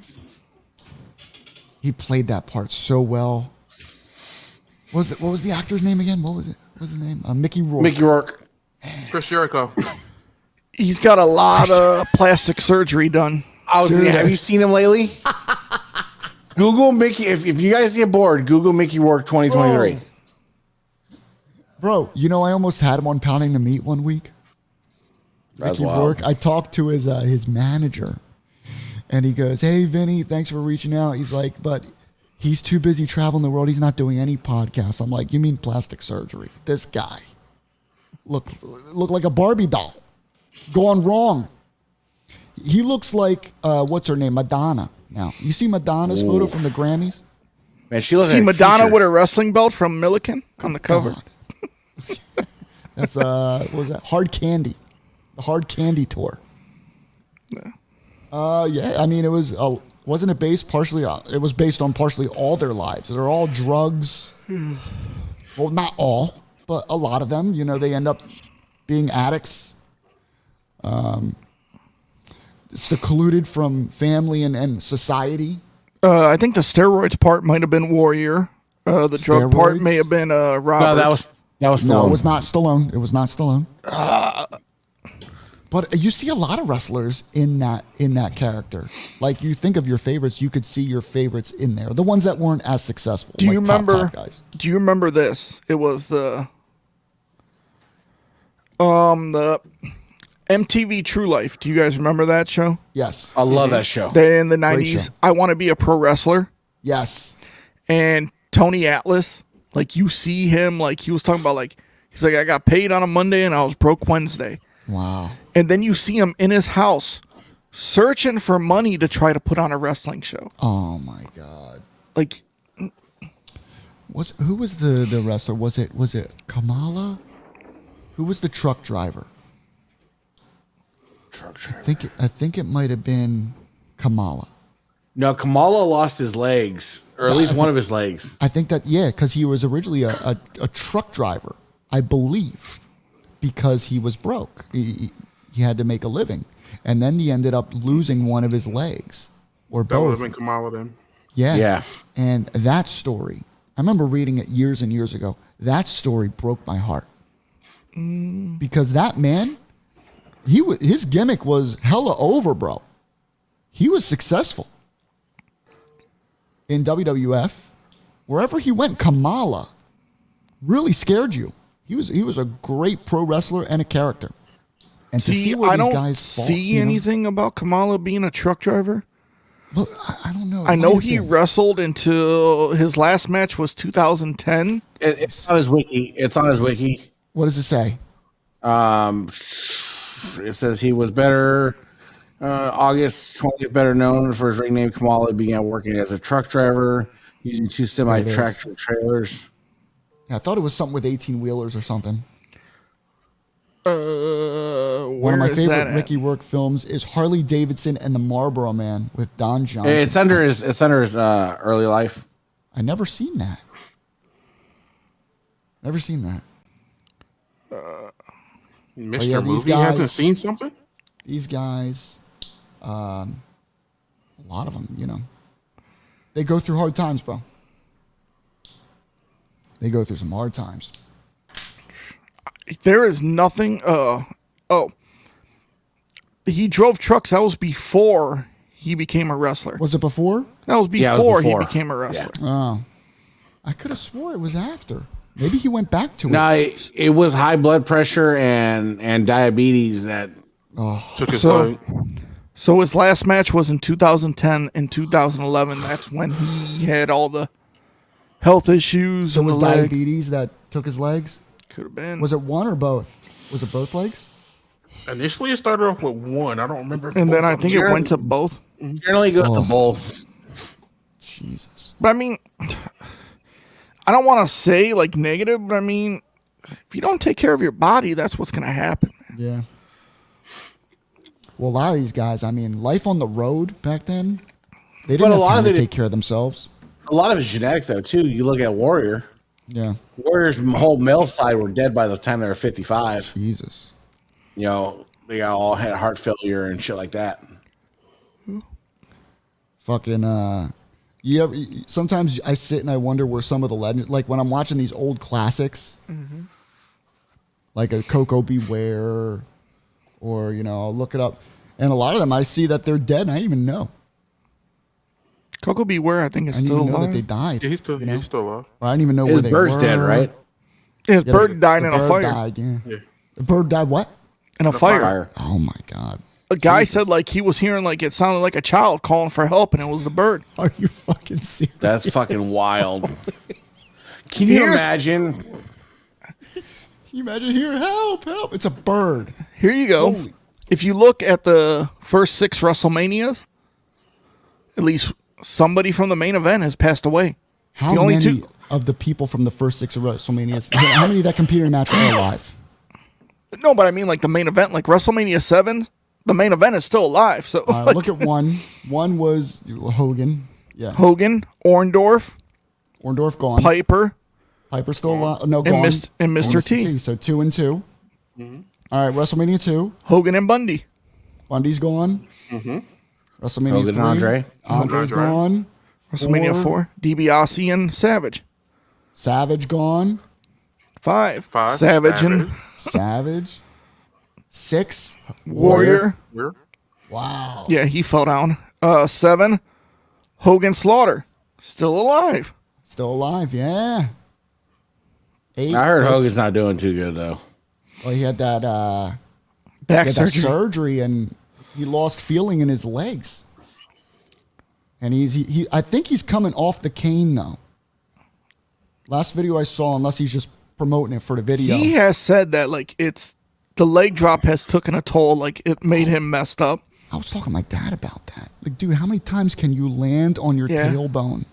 He played that part so well. What was the actor's name again? What was it? What's his name? Mickey Rourke. Mickey Rourke. Chris Jericho. He's got a lot of plastic surgery done. Have you seen him lately? Google Mickey. If you guys get bored, Google Mickey Rourke 2023. Bro, you know I almost had him on Pounding the Meat one week. That's Mickey wild. Rourke. I talked to his manager, and he goes, "Hey, Vinny, thanks for reaching out." He's like, "But he's too busy traveling the world. He's not doing any podcasts." I'm like, "You mean plastic surgery? This guy look like a Barbie doll, gone wrong. He looks like what's her name, Madonna. Now you see Madonna's photo from the Grammys. Man, she looks See like Madonna future. with a wrestling belt from Milliken on the cover. God. That's what was that? Hard Candy, the Hard Candy tour. Yeah. I mean, it was wasn't it based partially? It was based on partially all their lives. They're all drugs. Well, not all, but a lot of them. You know, they end up being addicts. Secluded from family and society. I think the steroids part might have been Warrior. The drug part Steroids? may have been Roberts. No, that was No, Stallone. it was not Stallone. It was not Stallone. But you see a lot of wrestlers in that character. Like you think of your favorites, you could see your favorites in there. The ones that weren't as successful. Do you like top remember? guys. Do you remember this? It was the MTV True Life. Do you guys remember that show? Yes. I love that show. They in the Great '90s. show. I want to be a pro wrestler. Yes. And Tony Atlas, like you see him, like he was talking about, like he's like, I got paid on a Monday and I was broke Wednesday. Wow. And then you see him in his house searching for money to try to put on a wrestling show. Oh my God. Like, Who was the wrestler? Was it Kamala? Who was the truck driver? I think it might have been Kamala. No, Kamala lost his legs, or at least one of his legs. I think that, yeah, because he was originally a truck driver, I believe, because he was broke. He had to make a living. And then he ended up losing one of his legs, or That would have both. been Kamala then. Yeah. Yeah. And that story, I remember reading it years and years ago. That story broke my heart. Because that man, his gimmick was hella over, bro. He was successful in WWF. Wherever he went, Kamala really scared you. He was a great pro wrestler and a character. And to see where I these don't guys fought, see anything about Kamala being a truck driver. Look, I don't know. It I know might he have been. wrestled until his last match was 2010. It's on his wiki. It's on his wiki. What does it say? It says he was better. August 20th, better known for his ring name Kamala, began working as a truck driver using two semi-tractor trailers. Yeah, I thought it was something with 18-wheelers or something. One of Where my is favorite that at? Mickey Rourke films is Harley Davidson and the Marlboro Man with Don Johnson. It's under his early life. I never seen that. Never seen that. Mr. yeah, these Movie guys- hasn't seen something? These guys, a lot of them, they go through hard times, bro. They go through some hard times. There is nothing. He drove trucks. That was before he became a wrestler. Was it before? That was Yeah, it was before he before. became a wrestler. Oh, I could have swore it was after. Maybe he went back to it. No, it was high blood pressure and diabetes that. Took his So- leg. So his last match was in 2010 and 2011. That's when he had all the health issues So it and was the leg. diabetes that took his legs? Could have been. Was it one or both? Was it both legs? Initially, it started off with one. I don't remember. if And both then I of think them- it went to both. Generally goes to both. Jesus. But I mean, I don't want to say like negative, but I mean, if you don't take care of your body, that's what's going to happen. Yeah. Well, a lot of these guys, I mean, life on the road back then, they didn't But a have lot time of to it- take care of themselves. A lot of it's genetic though too. You look at Warrior. Yeah. Warrior's whole male side were dead by the time they were 55. Jesus. They all had heart failure and shit like that. Fucking, sometimes I sit and I wonder where some of the legends, like when I'm watching these old classics, like a Coco Beware, or, I'll look it up. And a lot of them, I see that they're dead and I didn't even know. Coco Beware, I think, is I didn't still even know that alive. they died. Yeah, he's still alive. Or I didn't even know His where they bird's were. dead, right? His Yeah, bird died the in a bird fire. Died, yeah. Yeah. The bird died what? In a fire. Fire. Oh my God. A guy Jesus. said like he was hearing like it sounded like a child calling for help, and it was the bird. Are you fucking serious? That's fucking wild. Can you Here's- imagine? Can you imagine here? Help, help. It's a bird. Here you go. Holy- If you look at the first 6 WrestleManias, at least somebody from the main event has passed away. How The only many two- of the people from the first 6 WrestleManias, how many of that competing match are alive? No, but I mean like the main event, like WrestleMania 7, the main event is still alive. So All right, look at one. One was Hogan. Yeah. Hogan, Orndorff, Orndorff gone. Piper, Piper still alive. No, and gone. Mr. T. So 2 and 2. All right, WrestleMania 2. Hogan and Bundy. Bundy's gone. WrestleMania Hogan 3. and Andre. Andre's Andre. gone. WrestleMania 4, DiBiase and Savage. Savage gone. 5, Five, Savage and Savage. 6. Warrior. Where? Wow. Yeah, he fell down. 7, Hogan Slaughter. Still alive. Still alive, yeah. 8. I heard Hogan's not doing too good though. Well, he had that Back he had that surgery. surgery and he lost feeling in his legs. And he I think he's coming off the cane now. Last video I saw, unless he's just promoting it for the video. He has said that like it's the leg drop has taken a toll, like it made him messed up. I was talking to my dad about that. Like, dude, how many times can you land on your Yeah. tailbone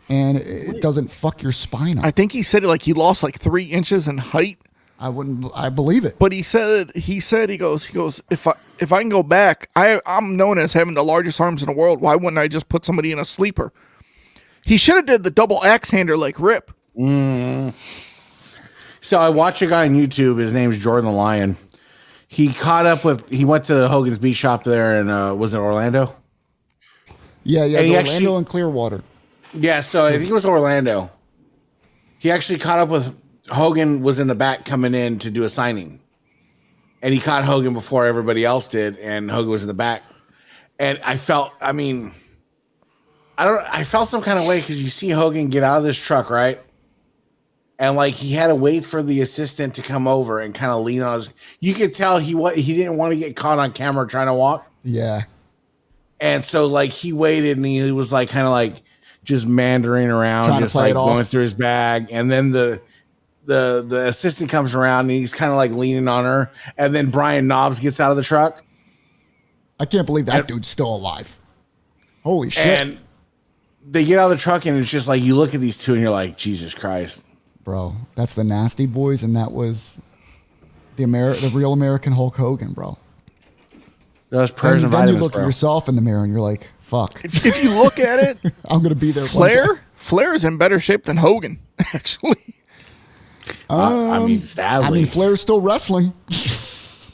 and it doesn't fuck your spine up? I think he said like he lost like 3 inches in height. I believe it. But he goes, if I can go back, I'm known as having the largest arms in the world. Why wouldn't I just put somebody in a sleeper? He should have did the double axe hander like Rip. So I watch a guy on YouTube. His name's Jordan the Lion. He went to Hogan's Beat Shop there and was it Orlando? Yeah, he Orlando actually- and Clearwater. Yeah, so I think it was Orlando. He actually caught up with Hogan was in the back coming in to do a signing. And he caught Hogan before everybody else did, and Hogan was in the back. And I felt some kind of way because you see Hogan get out of this truck, right? And like he had to wait for the assistant to come over and kind of lean on his. You could tell he didn't want to get caught on camera trying to walk. Yeah. And so like he waited and he was like kind of like just mandering around, Trying to just play like it off. going through his bag. And then the assistant comes around and he's kind of like leaning on her. And then Brian Knobs gets out of the truck. I can't believe that dude's still alive. Holy shit. And they get out of the truck and it's just like you look at these two and you're like, Jesus Christ. Bro, that's the Nasty Boys, and that was the real American Hulk Hogan, bro. Those prayers and Then you vitamins, look at bro. yourself in the mirror and you're like, fuck, If you look at it, I'm going to be there. one day. Flair is in better shape than Hogan, actually. I mean, sadly. I mean, Flair's still wrestling.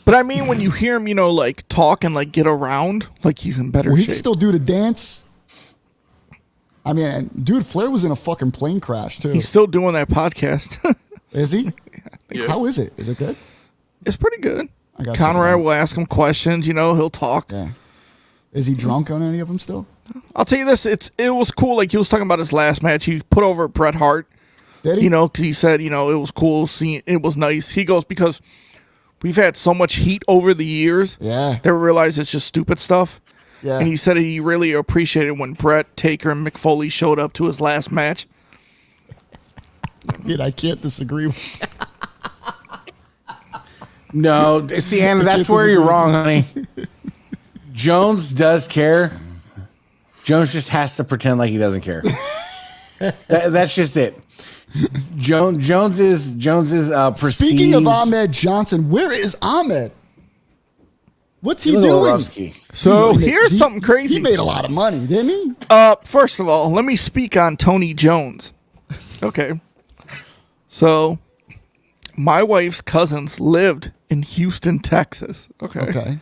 But I mean, when you hear him, like talk and like get around, like he's in better Well, he shape. can still do the dance. I mean, and dude, Flair was in a fucking plane crash, too. He's still doing that podcast. Is he? Yeah. How is it? Is it good? It's pretty good. I got Conrad something. will ask him questions. He'll talk. Yeah. Is he drunk on any of them still? I'll tell you this: it was cool. Like he was talking about his last match, he put over Bret Hart. Did he? 'Cause he said, it was cool seeing. It was nice. He goes because we've had so much heat over the years. Yeah. They realize it's just stupid stuff. Yeah. And he said he really appreciated when Bret, Taker, and Mick Foley showed up to his last match. I can't disagree with No, see, Anna, that's where you're wrong, honey. Jones does care. Jones just has to pretend like he doesn't care. That's just it. Jones is perceived. Speaking of Ahmed Johnson, where is Ahmed? What's he doing? Lorowski. So He made- here's he- something crazy. He made a lot of money, didn't he? First of all, let me speak on Tony Jones. Okay. So, my wife's cousins lived in Houston, Texas. Okay. Okay.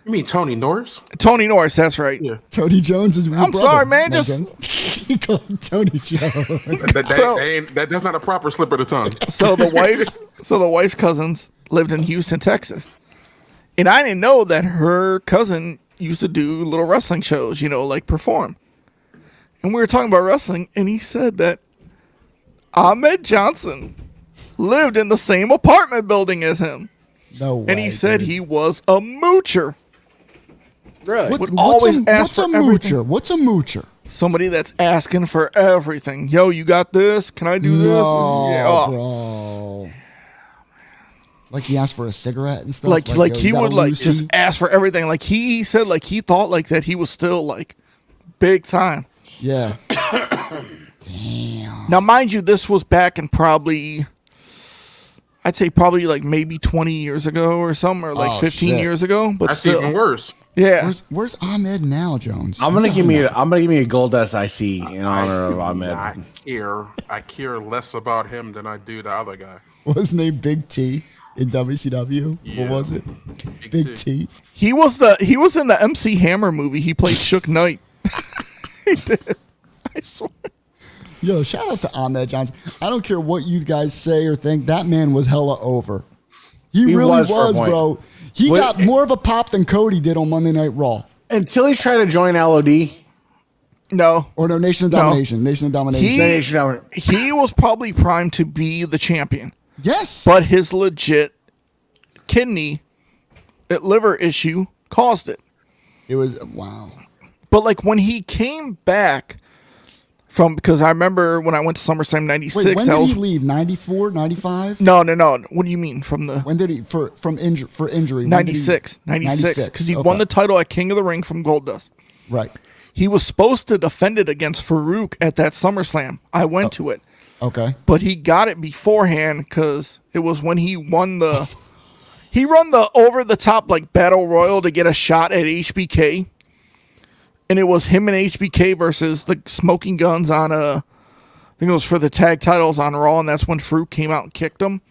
You mean Tony Norris? Tony Norris, that's right. Yeah. Tony Jones is real I'm brother, sorry, man, Mike just- Jones. He called him Tony Jones. That's not a proper slip of the tongue. So the wife's cousins lived in Houston, Texas. And I didn't know that her cousin used to do little wrestling shows, like perform. and we were talking about wrestling, and he said that Ahmed Johnson lived in the same apartment building as him. No way. And he said dude. he was a moocher. Really? Would always ask what's a for everything. moocher? What's a moocher? Somebody that's asking for everything. Yo, you got this? Can I do this? No, Yeah, oh. bro. Like he asked for a cigarette and stuff. Like yo, he you got would a like Lucy? just ask for everything. Like he said like he thought like that he was still like big time. Yeah. Damn. Now, mind you, this was back in probably, I'd say probably like maybe 20 years ago or something, or like 15 shit. years ago. But That's still, even worse. yeah. Where's Ahmed now, Jones? I'm gonna give me a gold SIC in honor of Ahmed. I care less about him than I do the other guy. What was his name? Big T in WCW. Yeah. What was it? Big T. He was in the MC Hammer movie. He played Shook Knight. He did. I swear. Yo, shout out to Ahmed Johnson. I don't care what you guys say or think. That man was hella over. He really was for a was, point. bro. He got more of a pop than Cody did on Monday Night Raw. Until he tried to join LOD. No. Or no, Nation of Domination. Nation of Domination. He was probably primed to be the champion. Yes. But his legit liver issue caused it. It was, wow. But like when he came back because I remember when I went to SummerSlam 96. Wait, when did he leave? 94, 95? No. What do you mean from the? When did he, for injury? 96. Because he won the title at King of the Ring from Goldust. Right. He was supposed to defend it against Farouk at that SummerSlam. I went to it. Okay. But he got it beforehand because it was when he won the... He run the over-the-top like Battle Royal to get a shot at HBK. And it was him and HBK versus the Smoking Guns on I think it was for the tag titles on Raw, and that's when Farouk came out and kicked him.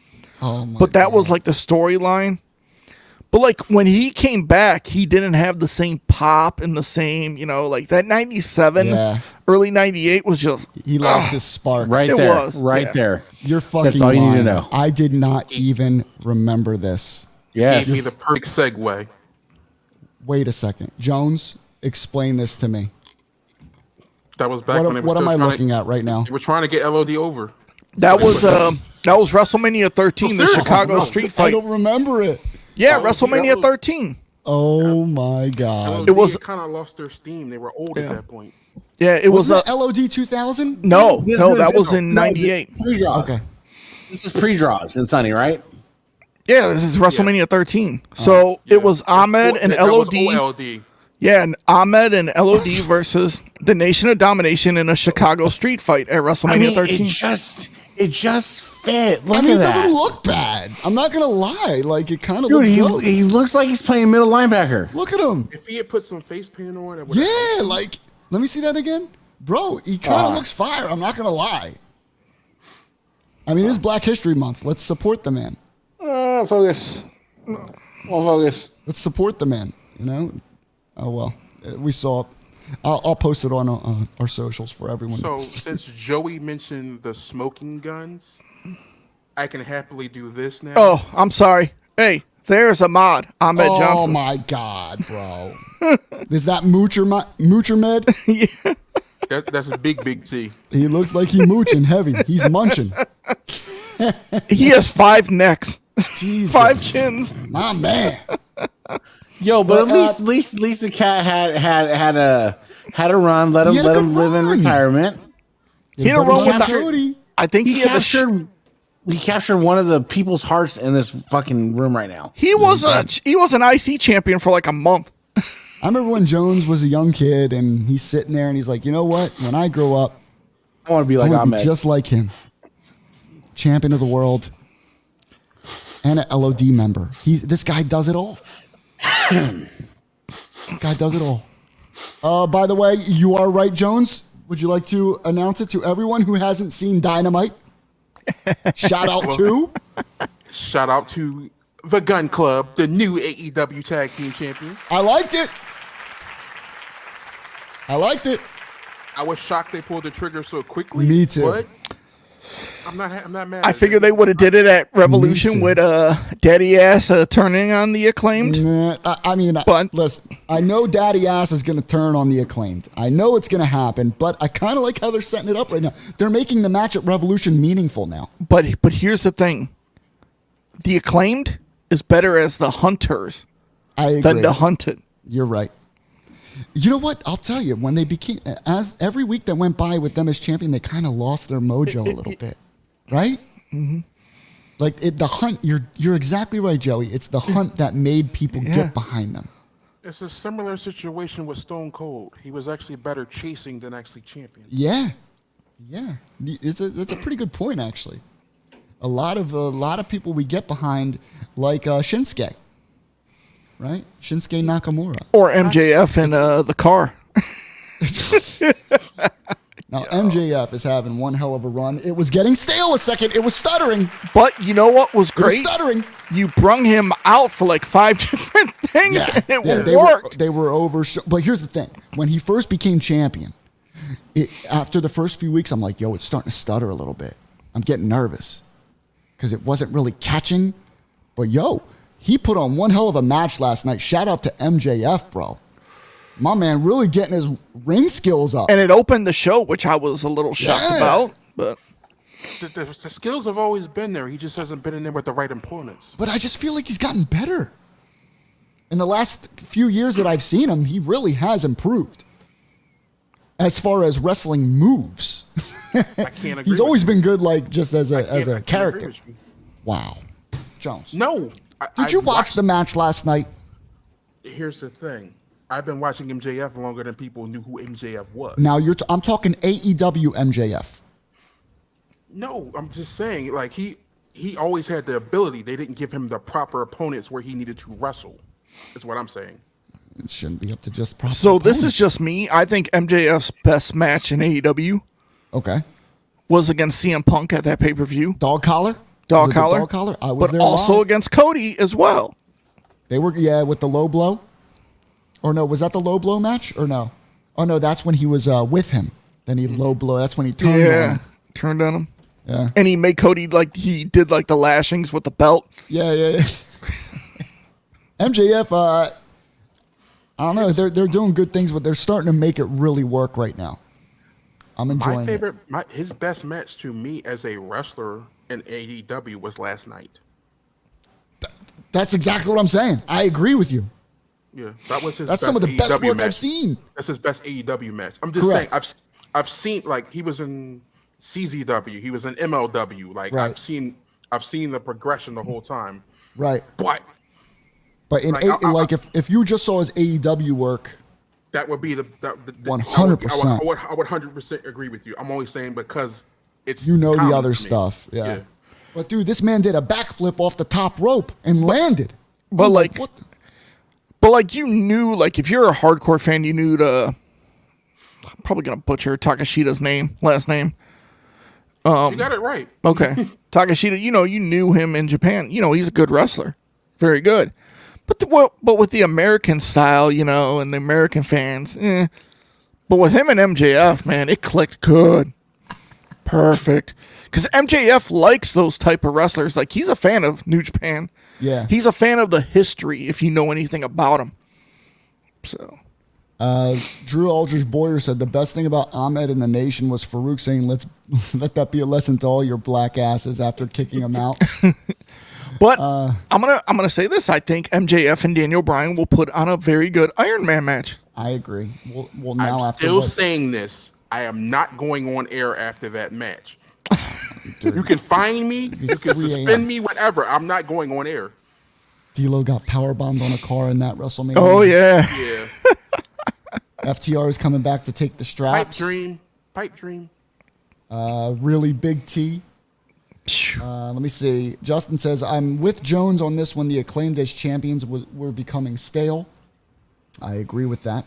Oh my But that God. was like the storyline. But like when he came back, he didn't have the same pop and the same, like that 97, early 98 was just... He lost his spark. Right It there. was, Right yeah. there. You're fucking That's all you need to lying. know. I did not even remember this. Yes. Gave me the perfect segue. Wait a second. Jones, explain this to me. That was back when they were What am I still trying looking at right now? They were trying to get LOD over. That was WrestleMania 13, the seriously, Chicago no. Street I Fight. don't remember it. Yeah, That was- WrestleMania 13. Oh my God. It was- kind of lost their steam. They were old at that point. Yeah, it was Wasn't that LOD 2000? no, This- no, this- that this- was in no, '98. Pre-draws. Okay. This is pre-draws in Sunny, right? Yeah, this is WrestleMania 13. So it was Ahmed and That was LOD. OLD. Yeah, and Ahmed and LOD versus the Nation of Domination in a Chicago Street Fight at WrestleMania I mean, 13. it just fit. Look I mean, at it that. doesn't look bad. I'm not going to lie. Like, it kind of Dude, looks good. he looks like he's playing middle linebacker. Look at him. If he had put some face paint on, it would Yeah, like, let me see that again. Bro, he kind of looks fire. I'm not going to lie. I mean, it's Black History Month. Let's support the man. Focus. Well, focus. Let's support the man, Oh, well. We saw it. I'll post it on our socials for everyone. So, since Joey mentioned the smoking guns, I can happily do this now. Oh, I'm sorry. Hey, there's Ahmed Oh Johnson. my God, bro. Is that Moocher Med? Yeah. That's a big T. He looks like he mooching heavy. He's munching. He has 5 necks, Jesus. 5 chins. My man. Yo, but Well, at least the cat had a run. Let He had a him good live in run. retirement. He had a run with the. Cody. I think He captured one of the people's hearts in this fucking room right now. He was an IC champion for like a month. I remember when Jones was a young kid and he's sitting there and he's like, you know what? When I grow up, I want to be I like want to be Ahmed. just like him. Champion of the world and an LOD member. This guy does it all. Guy does it all. By the way, you are right, Jones. Would you like to announce it to everyone who hasn't seen Dynamite? Shout out to Shout out to the Gun Club, the new AEW Tag Team Champions. I liked it. I I was shocked they pulled the trigger so quickly. Me too. But I'm not mad. I figured they would have did it at Revolution with Daddy Ass turning on the Acclaimed. Nah, I mean, But- listen, I know Daddy Ass is going to turn on the Acclaimed. I know it's going to happen, but I kind of like how they're setting it up right now. They're making the match at Revolution meaningful now. But here's the thing: the Acclaimed is better as the Hunters I agree. than the Hunted. You're right. You know what? I'll tell you, when they became, as every week that went by with them as champion, they kind of lost their mojo a little bit, right? Mm-hmm. Like the hunt, you're exactly right, Joey. It's the hunt that made people get behind them. It's a similar situation with Stone Cold. He was actually better chasing than actually champion. Yeah. It's a pretty good point, actually. A lot of people we get behind, like Shinsuke. Right? Shinsuke Nakamura. Or MJF in the car. Now, MJF is having one hell of a run. It was getting stale a second. It was stuttering. But you know what was It was great? stuttering. You brung him out for like 5 different things, and it They worked. They were over. But here's the thing. When he first became champion, after the first few weeks, I'm like, yo, it's starting to stutter a little bit. I'm getting nervous because it wasn't really catching. But, yo, he put on one hell of a match last night. Shout out to MJF, bro. My man really getting his ring skills up. And it opened the show, which I was a little shocked about. But The skills have always been there. He just hasn't been in there with the right opponents. But I just feel like he's gotten better. In the last few years that I've seen him, he really has improved. As far as wrestling moves. I can't agree. He's always been good, like, just as I a can't agree character. with you. Wow. Jones. No. Did you watch the match last night? Here's the thing. I've been watching MJF longer than people knew who MJF was. Now I'm talking AEW MJF. No, I'm just saying, like, he always had the ability. They didn't give him the proper opponents where he needed to wrestle. That's what I'm saying. It shouldn't be up to just proper so this is opponents. just me. I think MJF's best match in AEW Okay. was against CM Punk at that pay-per-view. Dog collar? Dog Was it the collar. Dog collar? I was But there also live. against Cody as well. They were, with the low blow. Or no, was that the low blow match? Or no? Oh, no, that's when he was with him. Then he low blow. That's when he turned on him. Turned on him. Yeah. And he made Cody, like, he did, like, the lashings with the belt. Yeah. MJF, I don't know. They're doing good things, but they're starting to make it really work right now. I'm enjoying His best match to me as a wrestler in AEW was last night. That's exactly what I'm saying. I agree with you. Yeah, that was his. That's best some of the best AEW work match. I've seen. That's his best AEW match. I'm just Correct. saying. I've seen, like, he was in CZW. He was in MLW. Like, Right. I've seen the progression the whole time. Right. But But in Like, if you just saw his AEW work, that would be the 100%. I would 100% agree with you. I'm only saying because it's you know the common other to me. stuff. Yeah. But dude, this man did a backflip off the top rope and landed. But, I'm like, what? But, like, you knew, like, if you're a hardcore fan, you knew I'm probably going to butcher Takashida's last name. You got it right. Okay. Takashita, you knew him in Japan. He's a good wrestler. Very good. But with the American style, and the American fans, But with him and MJF, man, it clicked good. Perfect. Because MJF likes those type of wrestlers. Like, he's a fan of New Japan. Yeah. He's a fan of the history, if you know anything about him. So. Drew Aldridge Boyer said the best thing about Ahmed and the Nation was Farouk saying, let that be a lesson to all your black asses after kicking him out. But I'm gonna say this. I think MJF and Daniel Bryan will put on a very good Iron Man match. I agree. Well now I'm after still what- saying this. I am not going on air after that match. You can find me. You can 3 a.m. suspend me. Whatever. I'm not going on air. D'Lo got powerbombed on a car in that WrestleMania. Oh yeah. Yeah. FTR is coming back to take the Pipe straps. dream. Pipe dream. Really big T. Let me see. Justin says, I'm with Jones on this one. The Acclaimed as champions were becoming stale. I agree with that.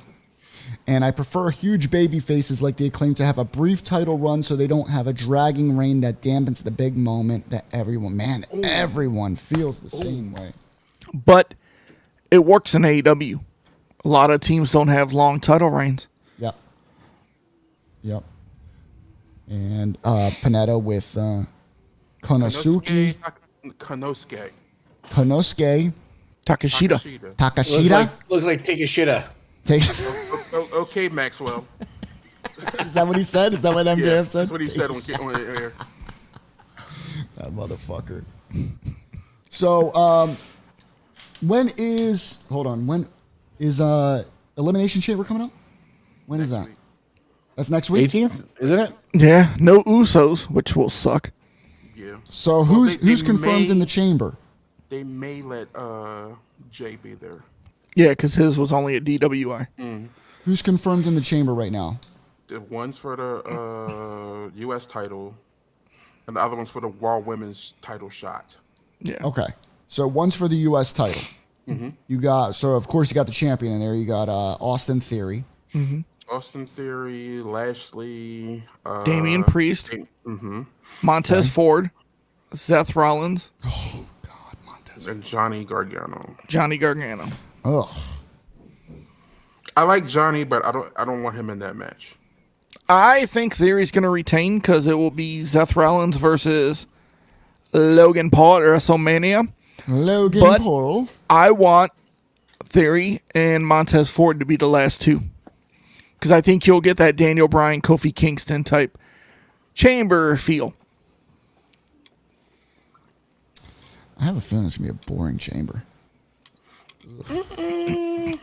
And I prefer huge baby faces like the Acclaimed to have a brief title run so they don't have a dragging reign that dampens the big moment that everyone feels the same way. But it works in AEW. A lot of teams don't have long title reigns. Yep. And Panetta with Konosuke. Konosuke. Konosuke. Takashita. Takashita. Looks like take a shitta. Okay, Maxwell. Is that what he said? Is that what MJF Yeah, said? that's what he said on air. That motherfucker. So, when is Elimination Chamber coming up? When is that? That's next week. 18th, isn't it? Yeah, no Usos, which will suck. Yeah. So who's confirmed in the chamber? They may let Jay be there. Yeah, because his was only a DWI. Who's confirmed in the chamber right now? The one's for the U.S. title, and the other one's for the Raw Women's title shot. Yeah. Okay. So one's for the U.S. title. You got, so of course you got the champion in there. You got Austin Theory. Austin Theory, Lashley, Damian Priest, Montez Ford, Seth Rollins, Oh God, Montez. and Johnny Gargano. Johnny Gargano. Ugh. I like Johnny, but I don't want him in that match. I think Theory's going to retain because it will be Seth Rollins versus Logan Paul at WrestleMania. Logan But- Paul. I want Theory and Montez Ford to be the last two. Because I think you'll get that Daniel Bryan, Kofi Kingston type chamber feel. I have a feeling it's gonna be a boring chamber. Ugh.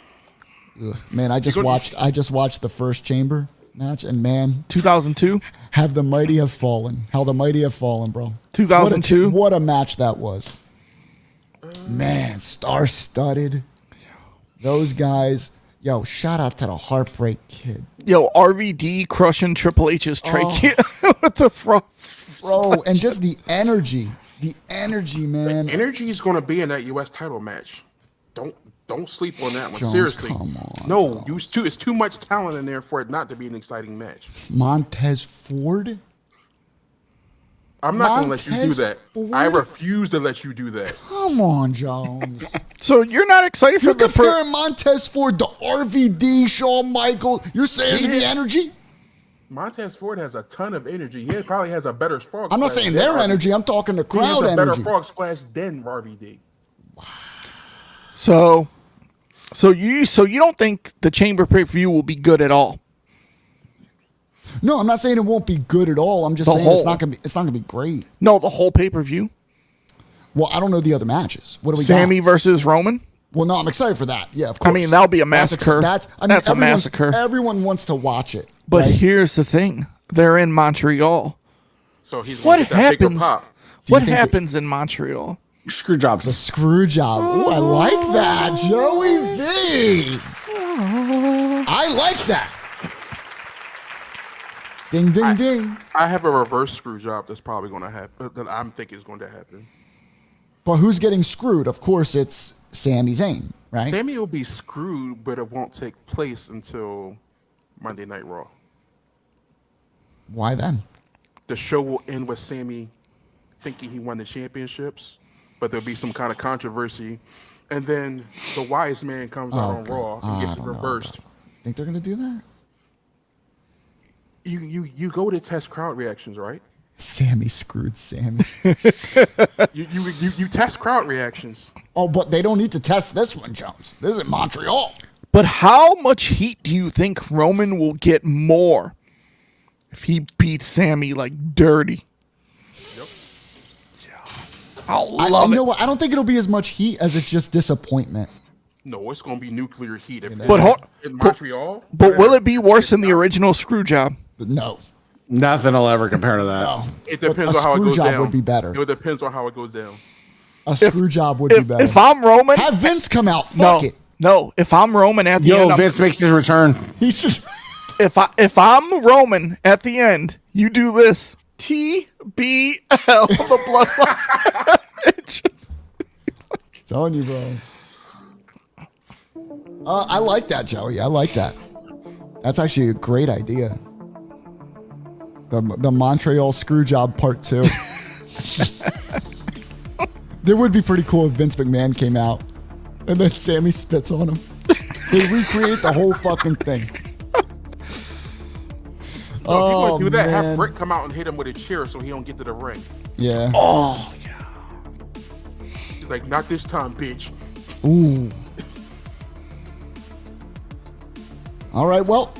Man, I just watched the first chamber match, and man, 2002? have the mighty have fallen. How the mighty have fallen, bro. 2002? What a match that was. Man, star-studded. Those guys. Yo, shout out to the Heartbreak Kid. Yo, RVD crushing Triple H's trachea with the front. Bro, and just the energy. The energy, man. Energy is going to be in that U.S. title match. Don't sleep on that one. Jones, Seriously. come on, no, it's too much talent in there for it not to be an exciting match. Montez Ford? I'm not going to let you do Montez that. Ford? I refuse to let you do that. Come on, Jones. So you're not excited for You're the first. comparing Montez Ford to RVD, Shawn Michaels. You're saying it's the energy? Montez Ford has a ton of energy. He probably has a better frog. I'm not splash saying than their RVD. energy. I'm talking the He has crowd a better energy. frog splash than RVD. So you don't think the Chamber pay-per-view will be good at all? No, I'm not saying it won't be good at all. I'm just The saying whole- it's not gonna be great. No, the whole pay-per-view. Well, I don't know the other matches. What do we Sammy got? versus Roman. Well, no, I'm excited for that. Yeah, of course. I mean, that'll be a massacre. That's a That's a massacre. Everyone wants to watch it. But right? here's the thing: they're in Montreal. So he's What going to get that bigger happens? pop. What think happens in Montreal? Screw jobs. the screw job. Oh, I like that, Joey V. I like that. Ding, ding, ding. I have a reverse screw job that's probably going to happen. That I'm thinking is going to happen. But who's getting screwed? Of course, it's Sami Zayn, right? Sammy will be screwed, but it won't take place until Monday Night Raw. Why then? The show will end with Sammy thinking he won the championships, but there'll be some kind of controversy, and then the wise man comes out on Okay. Raw and gets it reversed. Think they're gonna do that? You go to test crowd reactions, right? Sammy screwed Sammy. You test crowd reactions. Oh, but they don't need to test this one, Jones. This is Montreal. But how much heat do you think Roman will get more if he beats Sammy like dirty? Yep. I'll love You it. know what? I don't think it'll be as much heat as it's just disappointment. No, it's going to be nuclear heat. If But hold- in Montreal. But will it be worse than the original screw job? But no. Nothing will ever compare to that. It depends a on how it screw goes job down. would be better. It depends on how it goes down. A screw job would be better. If I'm Roman, Have Vince come out. no, Fuck it. no. If I'm Roman at the Yo, end, Vince makes his return. He should. if I'm Roman at the end, you do this TBL the bloodline. Telling you, bro. I like that, Joey. I like that. That's actually a great idea. The Montreal screw job part 2. There would be pretty cool if Vince McMahon came out and then Sammy spits on him. They recreate the whole fucking thing. So if you want to do that, man. have Britt come out and hit him with a chair so he don't get to the ring. Yeah. Oh yeah. He's like, not this time, bitch. Ooh. All right. Well,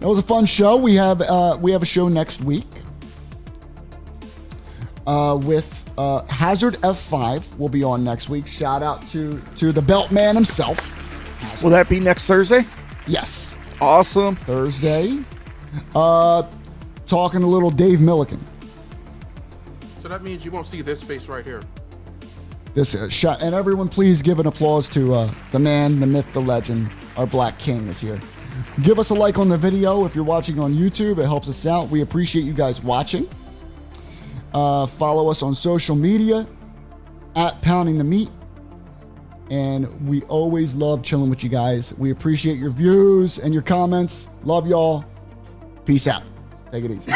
that was a fun show. We have a show next week with Hazard F5 will be on next week. Shout out to the belt man himself. Will that be next Thursday? Yes. Awesome. Thursday. Talking a little Dave Milliken. So that means you won't see this face right here. This shot, and everyone, please give an applause to the man, the myth, the legend. Our Black King is here. Give us a like on the video if you're watching on YouTube. It helps us out. We appreciate you guys watching. Follow us on social media at Pounding the Meat. And we always love chilling with you guys. We appreciate your views and your comments. Love y'all. Peace out. Take it easy.